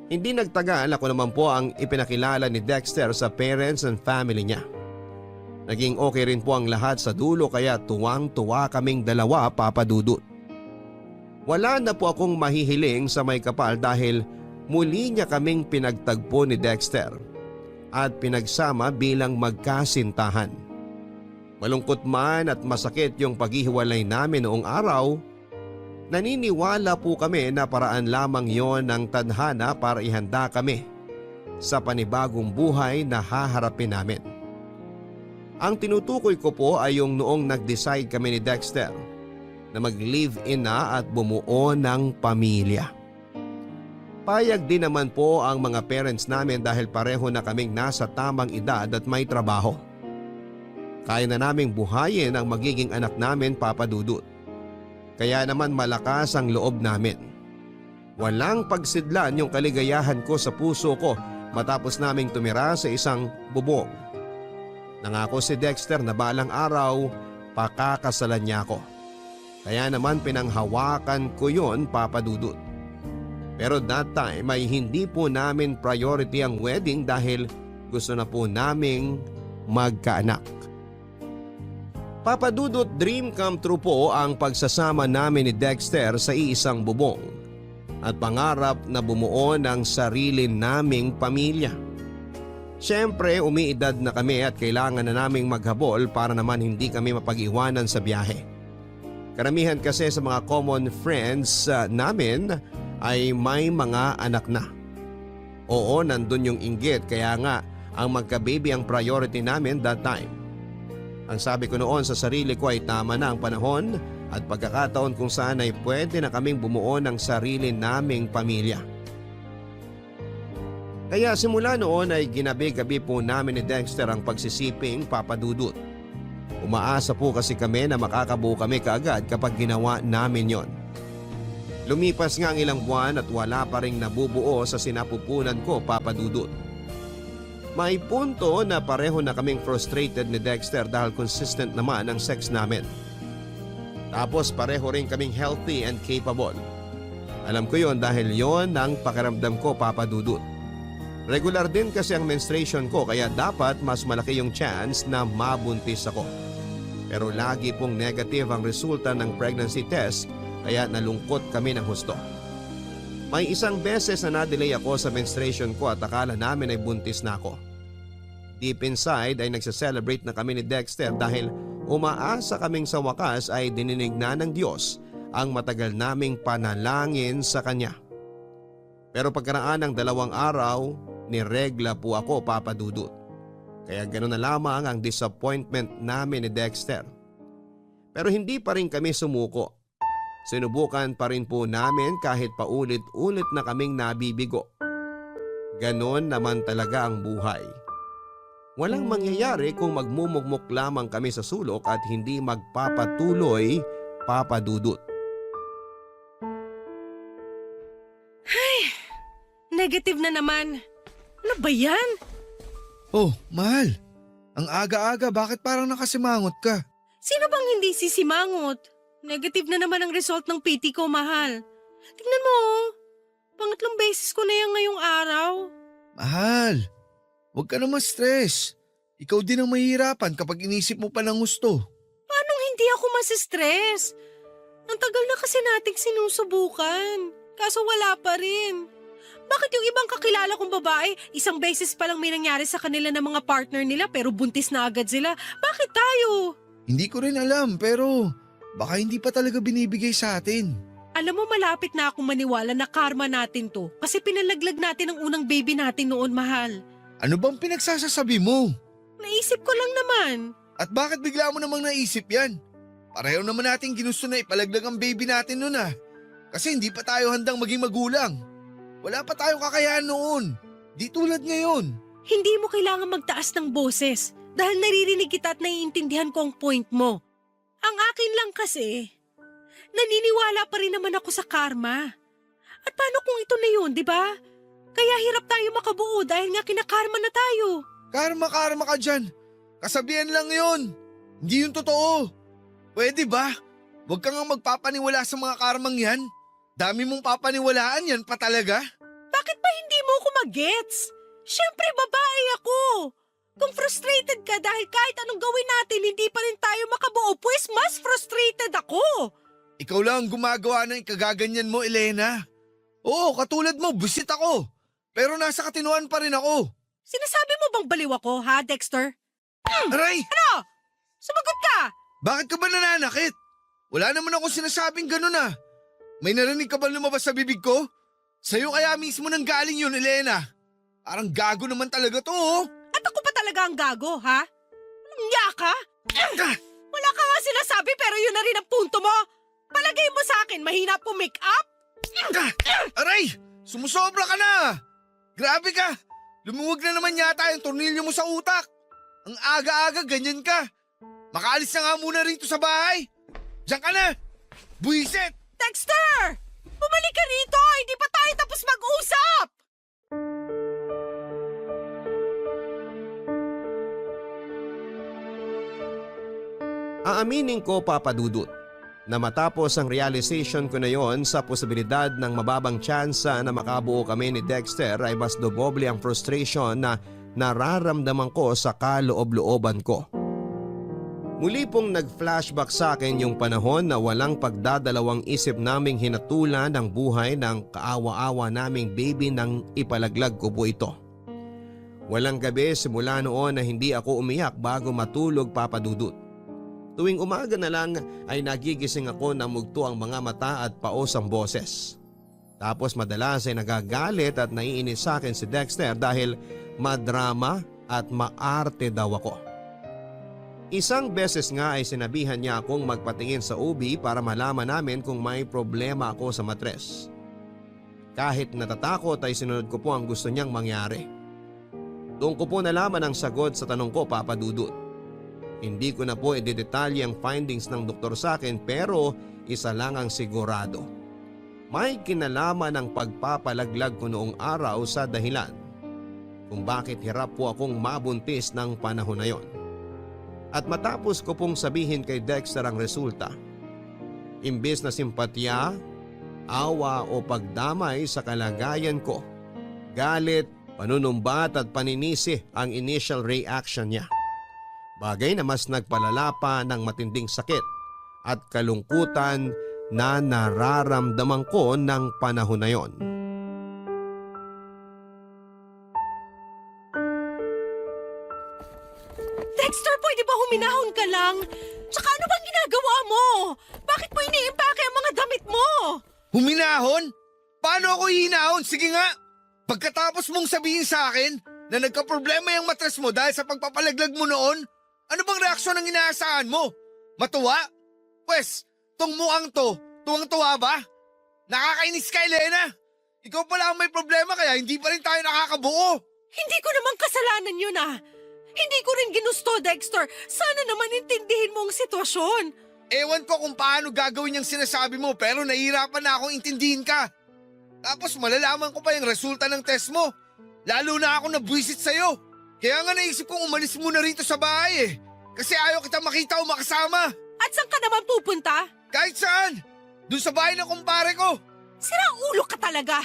Hindi nagtagal ako naman po ang ipinakilala ni Dexter sa parents and family niya. Naging okay rin po ang lahat sa dulo kaya tuwang-tuwa kaming dalawa, Papa Dudut. Wala na po akong mahihiling sa may kapal dahil muli niya kaming pinagtagpo ni Dexter at pinagsama bilang magkasintahan. Malungkot man at masakit yung paghihiwalay namin noong araw, naniniwala po kami na paraan lamang yon ng tadhana para ihanda kami sa panibagong buhay na haharapin namin. Ang tinutukoy ko po ay yung noong nag-decide kami ni Dexter na mag-live-in na at bumuo ng pamilya. Payag din naman po ang mga parents namin dahil pareho na kaming nasa tamang edad at may trabaho. Kaya na naming buhayin ang magiging anak namin, Papa Dudut. Kaya naman malakas ang loob namin. Walang pagsidlan yung kaligayahan ko sa puso ko matapos naming tumira sa isang bubong. Nangako si Dexter na balang araw, pakakasalan niya ako. Kaya naman pinanghawakan ko yon, Papa Dudut. Pero that time ay hindi po namin priority ang wedding dahil gusto na po naming magkaanak. Papa Dudut, dream come true po ang pagsasama namin ni Dexter sa iisang bubong at pangarap na bumuo ng sarili naming pamilya. Siyempre, umiidad na kami at kailangan na naming maghabol para naman hindi kami mapag-iwanan sa biyahe. Karamihan kasi sa mga common friends namin ay may mga anak na. Oo, nandun yung inggit kaya nga ang magka-baby ang priority namin that time. Ang sabi ko noon sa sarili ko ay tama na ang panahon at pagkakataon kung saan ay pwede na kaming bumuo ng sarili naming pamilya. Kaya simula noon ay ginabi-gabi po namin ni Dexter ang pagsisiping, Papa Dudut. Umaasa po kasi kami na makakabuo kami kaagad kapag ginawa namin yon. Lumipas nga ang ilang buwan at wala pa ring nabubuo sa sinapupunan ko, Papa Dudut. May punto na pareho na kaming frustrated ni Dexter dahil consistent naman ang sex namin. Tapos pareho rin kaming healthy and capable. Alam ko yon dahil yon ang pakiramdam ko, Papa Dudut. Regular din kasi ang menstruation ko kaya dapat mas malaki yung chance na mabuntis ako. Pero lagi pong negative ang resulta ng pregnancy test kaya nalungkot kami ng husto. May isang beses na na-delay ako sa menstruation ko at akala namin ay buntis na ako. Deep inside ay nagse-celebrate na kami ni Dexter dahil umaasa kaming sa wakas ay dininig na ng Diyos ang matagal naming panalangin sa Kanya. Pero pagkaraan ng 2 araw, niregla po ako, Papa Dudut. Kaya gano'n na lamang ang disappointment namin ni Dexter. Pero hindi pa rin kami sumuko. Sinubukan pa rin po namin kahit paulit-ulit na kaming nabibigo. Ganon naman talaga ang buhay. Walang mangyayari kung magmumugmok lamang kami sa sulok at hindi magpapatuloy, Papa Dudut. Negative na naman. Ano ba yan? Oh, mahal. Ang aga-aga, bakit parang nakasimangot ka? Sino bang hindi sisimangot? Negative na naman ang result ng PT ko, mahal. Tingnan mo, pangatlong beses ko na yan ngayong araw. Mahal, huwag ka naman stress. Ikaw din ang mahihirapan kapag inisip mo pa ng gusto. Paano hindi ako masistress? Ang tagal na kasi nating sinusubukan. Kaso wala pa rin. Bakit yung ibang kakilala kong babae, isang beses pa lang may nangyari sa kanila ng mga partner nila pero buntis na agad sila? Bakit tayo? Hindi ko rin alam pero baka hindi pa talaga binibigay sa atin. Alam mo, malapit na akong maniwala na karma natin to kasi pinalaglag natin ang unang baby natin noon, mahal. Ano bang pinagsasasabi mo? Naisip ko lang naman. At bakit bigla mo namang naisip yan? Pareho naman natin ginusto na ipalaglag ang baby natin noon Kasi hindi pa tayo handang maging magulang. Wala pa tayong kakayahan noon. Di tulad ngayon. Hindi mo kailangan magtaas ng boses dahil naririnig kita at naiintindihan ko ang point mo. Ang akin lang kasi, naniniwala pa rin naman ako sa karma. At paano kung ito na yun, di ba? Kaya hirap tayo makabuo dahil nga kinakarma na tayo. Karma ka dyan. Kasabihan lang yun. Hindi yun totoo. Pwede ba? Huwag ka nga magpapaniwala sa mga karmang yan. Dami mong papaniwalaan yan pa talaga. Bakit ba hindi mo ako mag-gets? Siyempre babae ako. Kung frustrated ka dahil kahit anong gawin natin, hindi pa rin tayo makabuo, pues mas frustrated ako. Ikaw lang ang gumagawa ng ikagaganyan mo, Elena. Oo, katulad mo, busit ako. Pero nasa katinuan pa rin ako. Sinasabi mo bang baliw ako, ha, Dexter? Aray! Ano? Sumagot ka! Bakit ka ba nananakit? Wala naman ako sinasabing ganun ah. May narinig ka ba lumabas sa bibig ko? Sa'yo kaya mismo nang galing yun, Elena. Parang gago naman talaga to, oh. At ako pa talaga ang gago, ha? Anong niya ka? Wala ka nga sinasabi pero yun na rin ang punto mo. Palagay mo sa akin, mahina po make up? Aray! Sumusobra ka na! Grabe ka! Lumuwag na naman yata yung tornilyo mo sa utak. Ang aga-aga, ganyan ka. Makaalis na nga muna rito sa bahay. Diyan ka na! Buisit! Dexter! Bumalik ka rito! Hindi pa tayo tapos mag-usap! Aaminin ko, Papa Dudut, na matapos ang realization ko na yon sa posibilidad ng mababang tsansa na makabuo kami ni Dexter ay mas doboble ang frustration na nararamdaman ko sa kaloob-looban ko. Muli pong nag-flashback sa akin yung panahon na walang pagdadalawang isip naming hinatulan ng buhay ng kaawa-awa naming baby nang ipalaglag ko po ito. Walang gabi simula noon na hindi ako umiyak bago matulog, Papa Dudut. Tuwing umaga na lang ay nagigising ako na mugto ang mga mata at paos ang boses. Tapos madalas ay nagagalit at naiinis sa akin si Dexter dahil madrama at maarte daw ako. Isang beses nga ay sinabihan niya akong magpatingin sa OB para malaman namin kung may problema ako sa matres. Kahit natatakot ay sinunod ko po ang gusto niyang mangyari. Doon ko po nalaman ang sagot sa tanong ko, Papa Dudut. Hindi ko na po idedetalye ang findings ng doktor sa akin pero isa lang ang sigurado. May kinalaman ang pagpapalaglag ko noong araw sa dahilan kung bakit hirap po akong mabuntis ng panahon na yon. At matapos ko pong sabihin kay Dexter ang resulta, imbes na simpatya, awa o pagdamay sa kalagayan ko, galit, panunumbat at paninisi ang initial reaction niya. Bagay na mas nagpalala pa ng matinding sakit at kalungkutan na nararamdaman ko ng panahon na yon. Dexter, pwede ba huminahon ka lang? Tsaka ano bang ginagawa mo? Bakit mo iniimpake ang mga damit mo? Huminahon? Paano ako hihinahon? Sige nga! Pagkatapos mong sabihin sa akin na nagka-problema yung matres mo dahil sa pagpapalaglag mo noon, ano bang reaksyon ang inaasahan mo? Matuwa? Pwes, tong mukhang to, tuwang-tuwa ba? Nakakainis ka, Elena! Ikaw pala ang may problema kaya hindi pa rin tayo nakakabuo. Hindi ko naman kasalanan yun ah. Hindi ko rin ginusto, Dexter. Sana naman intindihin mo ang sitwasyon. Ewan ko kung paano gagawin yung sinasabi mo pero nahihirapan na akong intindihin ka. Tapos malalaman ko pa yung resulta ng test mo. Lalo na ako nabwisit sa'yo. Kaya nga naisip kong umalis muna rito sa bahay eh. Kasi ayaw kita makita o makasama. At saan ka naman pupunta? Kahit saan. Doon sa bahay ng kumpare ko. Sirang ulo ka talaga.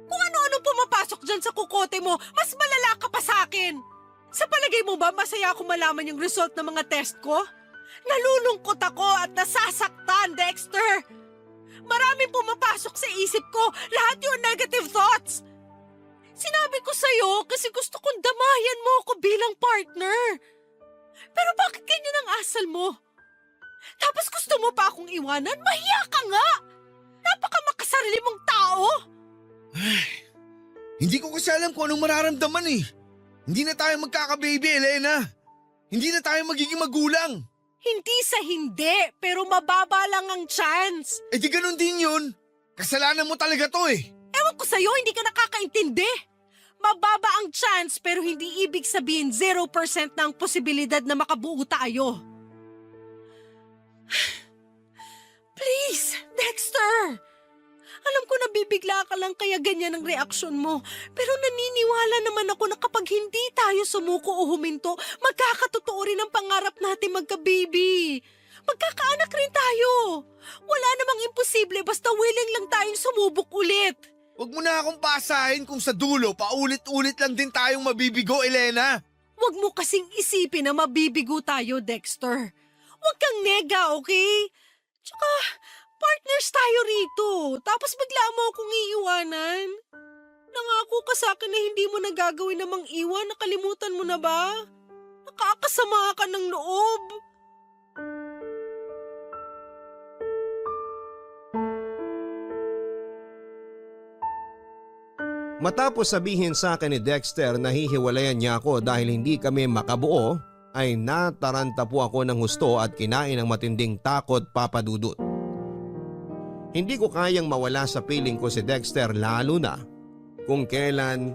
Kung ano-ano pumapasok dyan sa kukote mo, mas malala ka pa sa akin. Sa palagay mo ba masaya akong malaman yung result ng mga test ko? Nalulungkot ako at nasasaktan, Dexter. Maraming pumapasok sa isip ko, lahat yung negative thoughts. Sinabi ko sa'yo kasi gusto kong damayan mo ako bilang partner. Pero bakit ganyan ang asal mo? Tapos gusto mo pa akong iwanan? Mahiya ka nga! Napakamakasarili mong tao! Hindi ko kasi alam kung anong mararamdaman eh. Hindi na tayo magkaka-baby, Elena. Hindi na tayo magiging magulang. Hindi sa hindi, pero mababa lang ang chance. Eh di ganun din yun. Kasalanan mo talaga to eh. Ewan ko sa'yo, hindi ka nakakaintindi. Mababa ang chance pero hindi ibig sabihin 0% na ang posibilidad na makabuo tayo. Please, Dexter! Alam ko nabibigla ka lang kaya ganyan ang reaksyon mo. Pero naniniwala naman ako na kapag hindi tayo sumuko o huminto, magkakatotoo rin ang pangarap natin magka-baby. Magkakaanak rin tayo. Wala namang imposible basta willing lang tayong sumubok ulit. Huwag mo na akong pasahin kung sa dulo paulit-ulit lang din tayong mabibigo, Elena. Huwag mo kasing isipin na mabibigo tayo, Dexter. Huwag kang nega, okay? Tsaka, partners tayo rito. Tapos bigla mo akong iiwanan. Nangako ka sa akin na hindi mo nagagawin namang iwan. Nakalimutan mo na ba? Nakakasama ka ng loob. Matapos sabihin sa akin ni Dexter na hihiwalayan niya ako dahil hindi kami makabuo, ay nataranta po ako ng husto at kinain ng matinding takot, Papa Dudut. Hindi ko kayang mawala sa piling ko si Dexter, lalo na kung kailan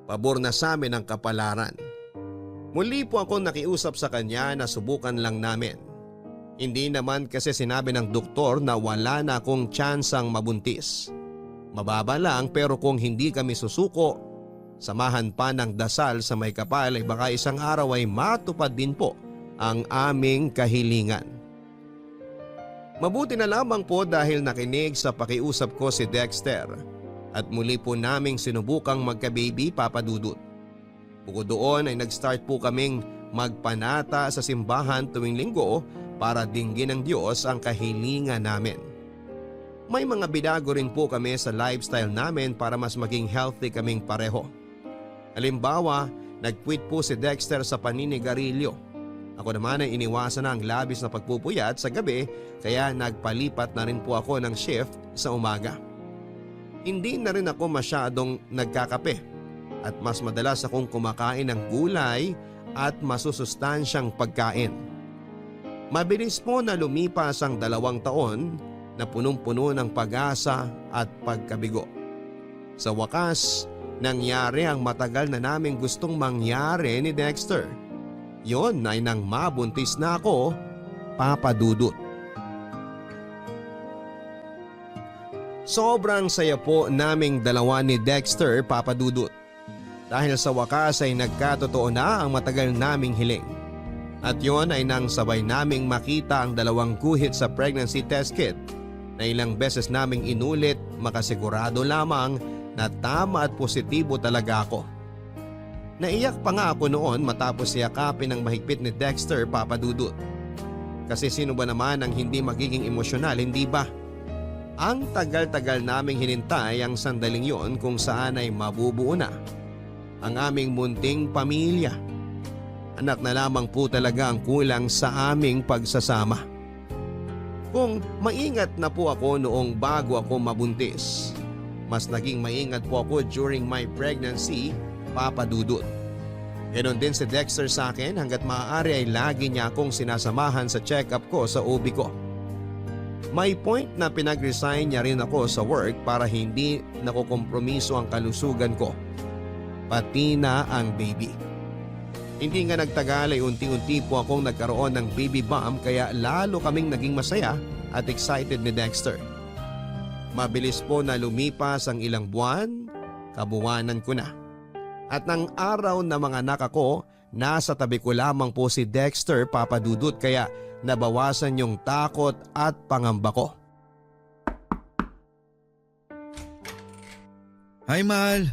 pabor na sa amin ang kapalaran. Muli po ako nakiusap sa kanya na subukan lang namin. Hindi naman kasi sinabi ng doktor na wala na akong tsansang mabuntis. Mababa lang, pero kung hindi kami susuko, samahan pa ng dasal sa may kapal ay baka isang araw ay matupad din po ang aming kahilingan. Mabuti na lamang po dahil nakinig sa pakiusap ko si Dexter at muli po naming sinubukang magka-baby, Papa Dudut. Bukod doon ay nag-start po kaming magpanata sa simbahan tuwing linggo para dinggin ng Diyos ang kahilingan namin. May mga binago rin po kami sa lifestyle namin para mas maging healthy kaming pareho. Halimbawa, nag-quit po si Dexter sa paninigarilyo. Ako naman ay iniwasan na ang labis na pagpupuyat sa gabi, kaya nagpalipat na rin po ako ng shift sa umaga. Hindi na rin ako masyadong nagkakape at mas madalas akong kumakain ng gulay at masusustansyang pagkain. Mabilis po na lumipas ang 2 taon na punong-puno ng pag-asa at pagkabigo. Sa wakas, nangyari ang matagal na naming gustong mangyari ni Dexter. Yon ay nang mabuntis na ako, Papa Dudut. Sobrang saya po naming dalawa ni Dexter, Papa Dudut. Dahil sa wakas ay nagkatotoo na ang matagal naming hiling. At yon ay nang sabay naming makita ang 2 guhit sa pregnancy test kit na ilang beses naming inulit, makasigurado lamang na tama at positibo talaga ako. Naiyak pa nga ako noon matapos yakapin ng mahigpit ni Dexter, Papa Dudut. Kasi sino ba naman ang hindi magiging emosyonal, hindi ba? Ang tagal-tagal naming hinintay ang sandaling yon kung saan ay mabubuo na ang aming munting pamilya. Anak na lamang po talaga ang kulang sa aming pagsasama. Kung maingat na po ako noong bago ako mabuntis, mas naging maingat po ako during my pregnancy, Papa Dudut. Ganon din si Dexter sa akin hanggat maaari ay lagi niya akong sinasamahan sa check-up ko sa OB ko. May point na pinag-resign niya rin ako sa work para hindi nakukompromiso ang kalusugan ko, pati na ang baby. Hindi nga nagtagal ay unti-unti po akong nagkaroon ng baby bump kaya lalo kaming naging masaya at excited ni Dexter. Mabilis po na lumipas ang ilang buwan, kabuwanan ko na. At ng araw na mga anak ako, nasa tabi ko lamang po si Dexter, Papa Dudut, kaya nabawasan yung takot at pangamba ko. Hi, mahal.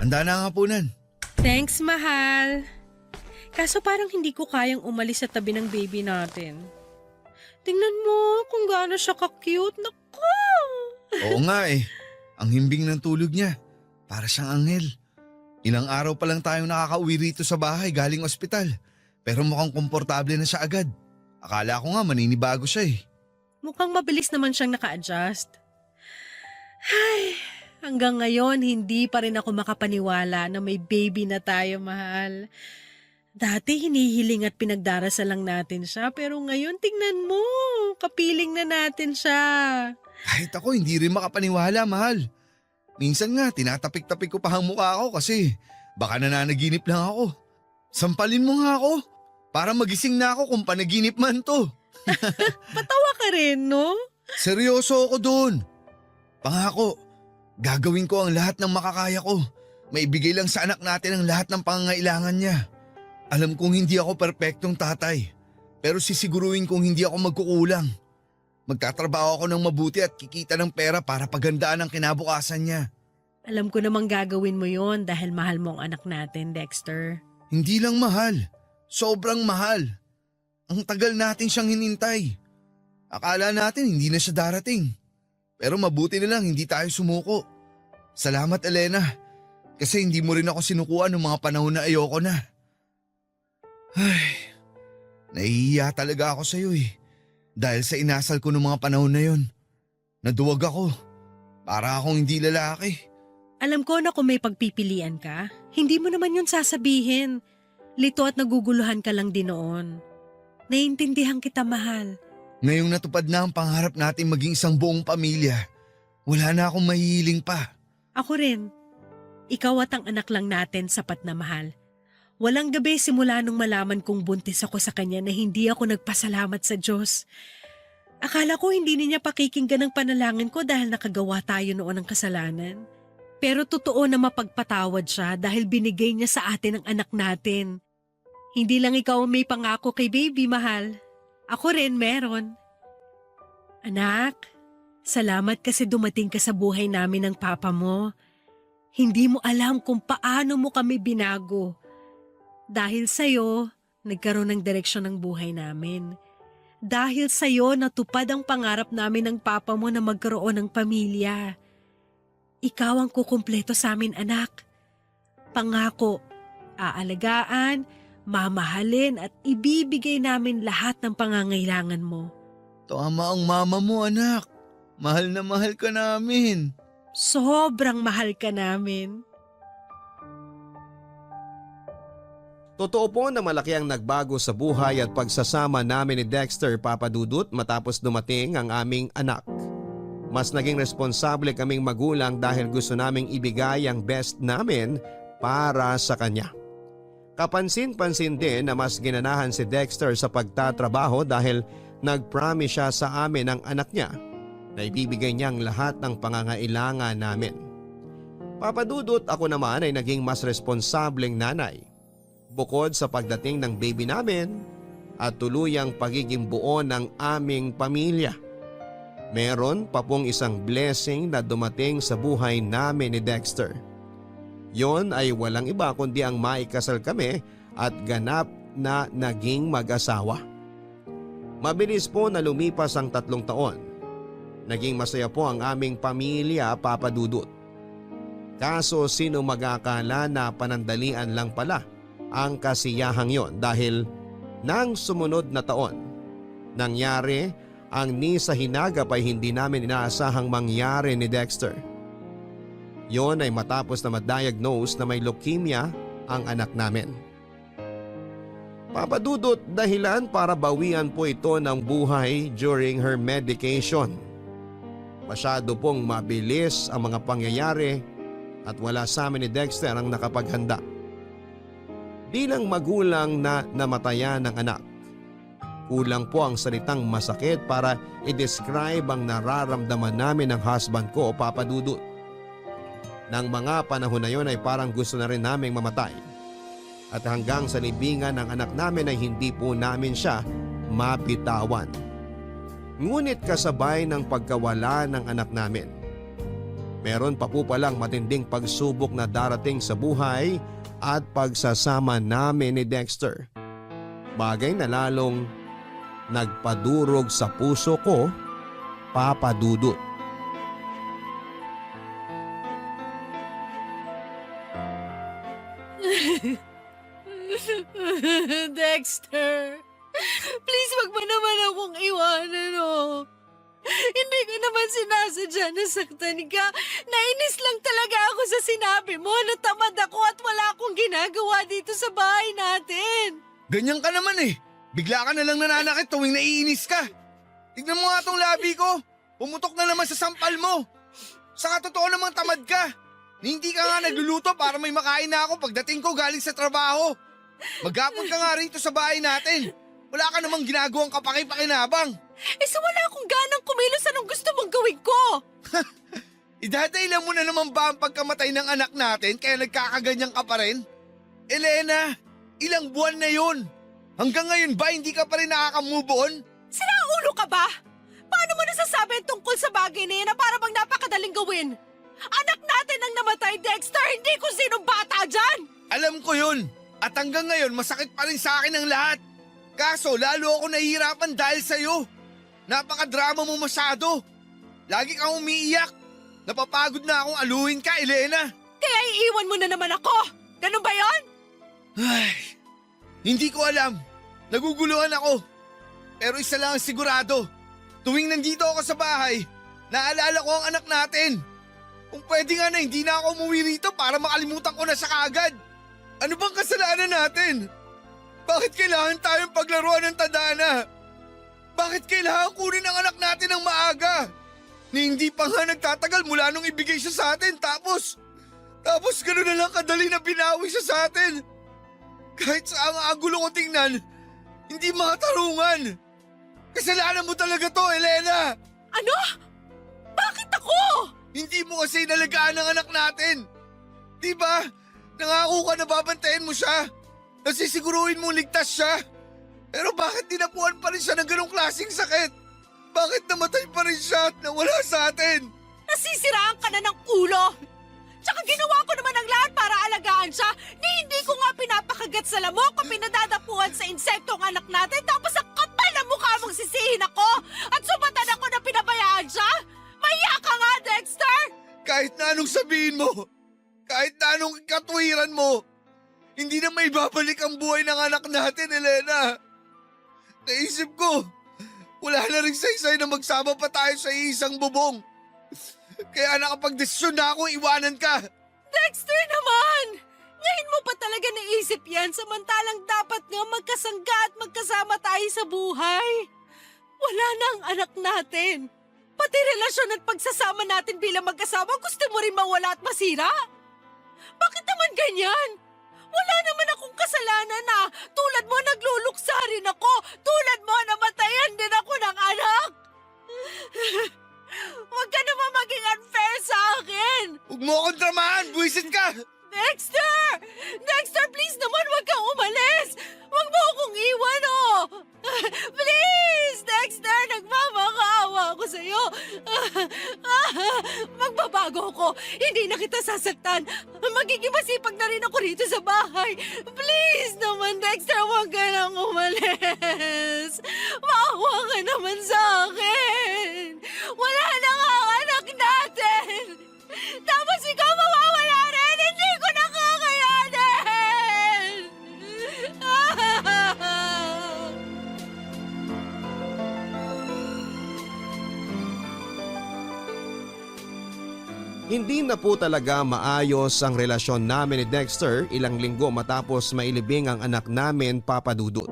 Handa na ang hapunan. Thanks, mahal. Kaso parang hindi ko kayang umalis sa tabi ng baby natin. Tingnan mo kung gaano siya ka-cute. Naku! Oo nga eh. Ang himbing ng tulog niya. Para siyang anghel. Ilang araw pa lang tayong nakakauwi rito sa bahay galing ospital. Pero mukhang komportable na siya agad. Akala ko nga maninibago siya eh. Mukhang mabilis naman siyang naka-adjust. Ay, hanggang ngayon hindi pa rin ako makapaniwala na may baby na tayo, mahal. Dati hinihiling at pinagdarasal lang natin siya, pero ngayon tingnan mo, kapiling na natin siya. Kahit ako hindi rin makapaniwala, mahal. Minsan nga tinatapik-tapik ko pa ang mukha ko kasi baka nananaginip lang ako. Sampalin mo nga ako para magising na ako kung panaginip man to. Patawa ka rin, no? Seryoso ako doon. Pangako, gagawin ko ang lahat ng makakaya ko. Maibigay lang sa anak natin ang lahat ng pangangailangan niya. Alam kong hindi ako perpektong tatay, pero sisiguruhin kong hindi ako magkukulang. Magtatrabaho ako ng mabuti at kikita ng pera para pagandaan ang kinabukasan niya. Alam ko namang gagawin mo yon dahil mahal mo ang anak natin, Dexter. Hindi lang mahal. Sobrang mahal. Ang tagal natin siyang hinintay. Akala natin hindi na siya darating. Pero mabuti na lang hindi tayo sumuko. Salamat Elena. Kasi hindi mo rin ako sinukuan ng mga panahon na ayoko na. Ay, nahihiya talaga ako sa'yo eh. Dahil sa inasal ko ng mga panahon na yon. Naduwag ako. Para akong hindi lalaki. Alam ko na kung may pagpipilian ka, hindi mo naman yun sasabihin. Lito at naguguluhan ka lang din noon. Naiintindihan kita, mahal. Ngayong natupad na ang pangarap natin maging isang buong pamilya, wala na akong mahihiling pa. Ako rin. Ikaw at ang anak lang natin sapat na mahal. Walang gabi simula nung malaman kong buntis ako sa kanya na hindi ako nagpasalamat sa Diyos. Akala ko hindi niya pakikinggan ang panalangin ko dahil nakagawa tayo noon ng kasalanan. Pero totoo na mapagpatawad siya dahil binigay niya sa atin ang anak natin. Hindi lang ikaw ang may pangako kay baby, mahal. Ako rin meron. Anak, salamat kasi dumating ka sa buhay namin ng papa mo. Hindi mo alam kung paano mo kami binago. Dahil sa'yo, nagkaroon ng direksyon ng buhay namin. Dahil sa'yo, natupad ang pangarap namin ng papa mo na magkaroon ng pamilya. Ikaw ang kukumpleto sa amin, anak. Pangako, aalagaan, mamahalin at ibibigay namin lahat ng pangangailangan mo. Tama ang mama mo anak. Mahal na mahal ka namin. Sobrang mahal ka namin. Totoo po na malaki ang nagbago sa buhay at pagsasama namin ni Dexter, Papa Dudut, matapos dumating ang aming anak. Mas naging responsable kaming magulang dahil gusto naming ibigay ang best namin para sa kanya. Kapansin-pansin din na mas ginanahan si Dexter sa pagtatrabaho dahil nag-promise siya sa amin ng anak niya na ibibigay niyang lahat ng pangangailangan namin. Papa Dudut, ako naman ay naging mas responsableng nanay. Bukod sa pagdating ng baby namin at tuluyang pagiging buo ng aming pamilya. Meron pa pong isang blessing na dumating sa buhay namin ni Dexter. Yon ay walang iba kundi ang maikasal kami at ganap na naging mag-asawa. Mabilis po na lumipas ang 3 taon. Naging masaya po ang aming pamilya, Papa Dudut. Kaso sino mag-akala na panandalian lang pala ang kasiyahang yon dahil nang sumunod na taon, nangyari ang ni sa hinagap ay hindi namin inaasahang mangyari ni Dexter. Yon ay matapos na ma-diagnose na may leukemia ang anak namin. Papa Dudut, dahilan para bawian po ito ng buhay during her medication. Masyado pong mabilis ang mga pangyayari at wala sa amin ni Dexter ang nakapaghanda. Bilang magulang na namatayan ng anak, kulang po ang salitang masakit para i-describe ang nararamdaman namin ng husband ko, Papa Dudut. Nang mga panahon na yon ay parang gusto na rin naming mamatay. At hanggang sa libingan ng anak namin ay hindi po namin siya mapitawan. Ngunit kasabay ng pagkawala ng anak namin, meron pa po palang matinding pagsubok na darating sa buhay at pagsasama namin ni Dexter. Bagay na lalong nagpadurog sa puso ko, Papa Dudut. Dexter, please wag mo naman akong iwanan, oh. Hindi ko naman sinasadya na saktan ka. Nainis lang talaga ako sa sinabi mo. Natamad ako at wala akong ginagawa dito sa bahay natin. Ganyan ka naman eh. Bigla ka na lang nananakit tuwing naiinis ka. Tignan mo nga tong labi ko. Pumutok na naman sa sampal mo. Saka totoo namang tamad ka. Hindi ka nga nagluluto para may makain na ako pagdating ko galing sa trabaho. Maghapon ka nga rito sa bahay natin. Wala ka namang ginagawang kapaki-pakinabang. So wala akong ganang kumilos. Anong gusto mong gawin ko? Idadahilan mo na naman ba ang pagkamatay ng anak natin kaya nagkakaganyan ka pa rin? Elena, ilang buwan na yun. Hanggang ngayon ba hindi ka pa rin nakaka-move on? Ulo ka ba? Paano mo nasasabi tungkol sa bagay na yan na para bang napakadaling gawin? Anak natin ang namatay, Dexter, hindi kung sinong bata dyan! Alam ko yun. At hanggang ngayon masakit pa rin sa akin ang lahat. Kaso lalo ako nahihirapan dahil sa'yo. Napakadrama mo masyado. Lagi kang umiiyak. Napapagod na akong aluhin ka, Elena. Kaya iiwan mo na naman ako! Ganun ba yon? Ay, hindi ko alam. Naguguluhan ako. Pero isa lang ang sigurado. Tuwing nandito ako sa bahay, naalala ko ang anak natin. Kung pwede nga na hindi na ako umuwi rito para makalimutan ko na siya kaagad. Ano bang kasalanan natin? Bakit kailangan tayong paglaruan ng tadhana? Bakit kailangan kunin ang anak natin ng maaga? Ni hindi pa nga nagtatagal mula nung ibigay siya sa atin tapos gano'n na lang kadali na binawi siya sa atin. Kahit sa ang agulo ko tingnan, hindi makatarungan. Kasalanan mo talaga to, Elena! Ano? Bakit ako? Hindi mo kasi inalagaan ang anak natin. Diba? Nangako ka na babantayan mo siya. Nasisiguruhin mo ligtas siya. Pero bakit dinapuan pa rin siya ng ganong klaseng sakit? Bakit namatay pa rin siya at nawala sa atin? Nasisiraan ka na ng ulo! Tsaka ginawa ko naman ang lahat para alagaan siya. Hindi ko nga pinapakagat sa lamok o pinadadapuan sa insekto ang anak natin tapos ang kapal na mukha mong sisihin ako at sumatan ako na pinabayaan siya? Mahiya ka nga, Dexter! Kahit na anong sabihin mo, kahit na anong katwiran mo, hindi na may babalik ang buhay ng anak natin, Elena. Naisip ko, wala na rin saysay na magsama pa tayo sa isang bubong. Kaya nakapag-desisyon na akong iwanan ka. Dexter naman! Ngayon mo pa talaga naisip yan samantalang dapat nga magkasangga at magkasama tayo sa buhay. Wala na ang anak natin. Pati relasyon at pagsasama natin bilang mag-asawa gusto mo rin mawala at masira? Bakit naman ganyan? Wala naman akong kasalanan na tulad mo nagluluksa rin ako. Tulad mo namatayan din ako ng anak. Huwag ka naman maging unfair sa akin. Huwag mo akong dramahan, buwisit ka. Dexter! Dexter, please naman huwag kang umalis. Huwag mo akong iwan, oh. Please, Dexter, nagmamakaawa ako sa'yo. Magbabago ako. Hindi na kita sasaktan. Magiging masipag na rin ako rito sa bahay. Please naman, Dexter, huwag ka nang umalis. Maawa ka naman sa akin. Wala na nga ang anak natin. Tapos ikaw mawawala rin. Hindi ko na kakayanin. Hindi na po talaga maayos ang relasyon namin ni Dexter ilang linggo matapos mailibing ang anak namin, Papa Dudut.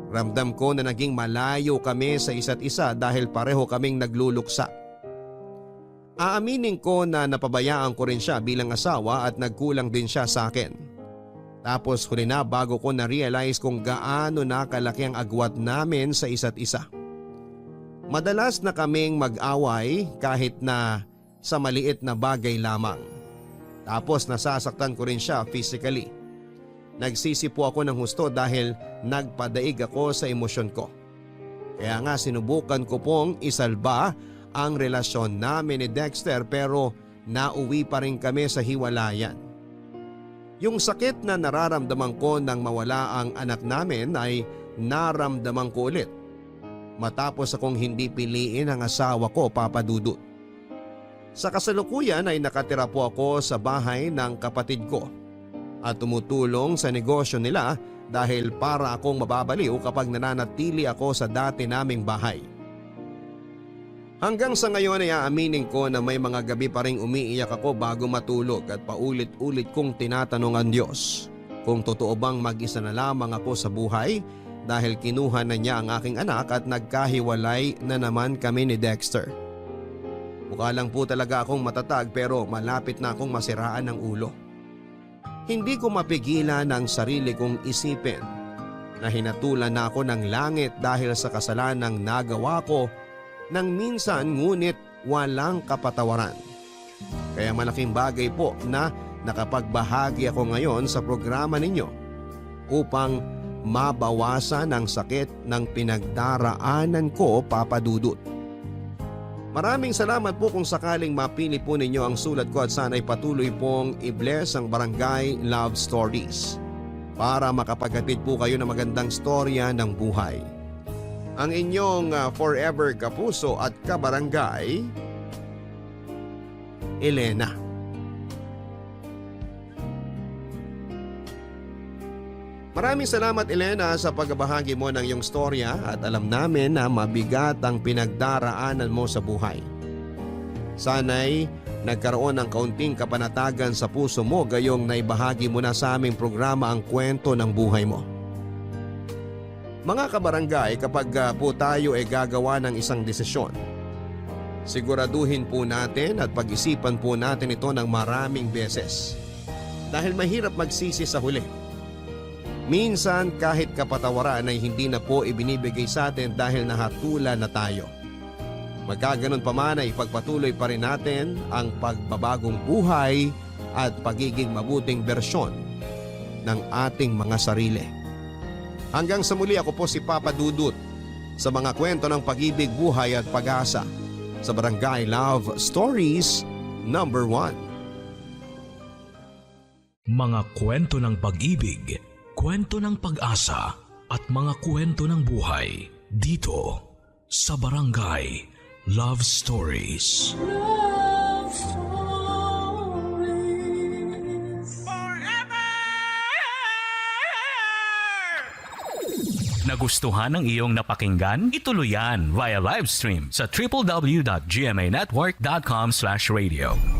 Ramdam ko na naging malayo kami sa isa't isa dahil pareho kaming nagluluksa. Aaminin ko na napabayaan ko rin siya bilang asawa at nagkulang din siya sa akin. Tapos huli na bago ko na-realize kung gaano na kalaki ang agwat namin sa isa't isa. Madalas na kaming mag-away kahit na sa maliit na bagay lamang. Tapos nasasaktan ko rin siya physically. Nagsisi po ako ng husto dahil nagpadaig ako sa emosyon ko. Kaya nga sinubukan ko pong isalba ang relasyon namin ni Dexter pero nauwi pa rin kami sa hiwalayan. Yung sakit na nararamdaman ko nang mawala ang anak namin ay naramdaman ko ulit matapos akong hindi piliin ang asawa ko, Papa Dudut. Sa kasalukuyan ay nakatira po ako sa bahay ng kapatid ko at tumutulong sa negosyo nila dahil para akong mababaliw kapag nananatili ako sa dati naming bahay. Hanggang sa ngayon ay aaminin ko na may mga gabi pa ring umiiyak ako bago matulog at paulit-ulit kong tinatanong ang Diyos kung totoo bang mag-isa na lamang ako sa buhay dahil kinuha na niya ang aking anak at nagkahiwalay na naman kami ni Dexter. Mukha lang po talaga akong matatag pero malapit na akong masiraan ng ulo. Hindi ko mapigilan ang sarili kong isipin na hinatulan na ako ng langit dahil sa kasalanang nagawa ko nang minsan ngunit walang kapatawaran. Kaya malaking bagay po na nakapagbahagi ako ngayon sa programa ninyo upang mabawasan ang sakit ng pinagdaraanan ko, Papa Dudut. Maraming salamat po kung sakaling mapili po ninyo ang sulat ko at sana'y patuloy pong i-bless ang Barangay Love Stories. para makapaghatid po kayo ng magandang storya ng buhay. Ang inyong forever kapuso at kabarangay, Elena. Maraming salamat Elena sa pagbabahagi mo ng iyong storya at alam namin na mabigat ang pinagdaraanan mo sa buhay. Sana'y nagkaroon ng kaunting kapanatagan sa puso mo gayong naibahagi mo na sa aming programa ang kwento ng buhay mo. Mga kabarangay, kapag po tayo ay gagawa ng isang desisyon, siguraduhin po natin at pag-isipan po natin ito ng maraming beses. Dahil mahirap magsisi sa huli. Minsan kahit kapatawaran ay hindi na po ibinibigay sa atin dahil nahatulan na tayo. Magkaganon pa man ay ipagpatuloy pa rin natin ang pagbabagong buhay at pagiging mabuting bersyon ng ating mga sarili. Hanggang sa muli, ako po si Papa Dudut sa mga kwento ng pag-ibig, buhay at pag-asa sa Barangay Love Stories number 1. Mga kwento ng pag-ibig, kwento ng pag-asa at mga kwento ng buhay dito sa Barangay Love Stories. Love Stories. Nagustuhan ng iyong napakinggan? Ituloy yan via live stream sa www.gmanetwork.com/radio.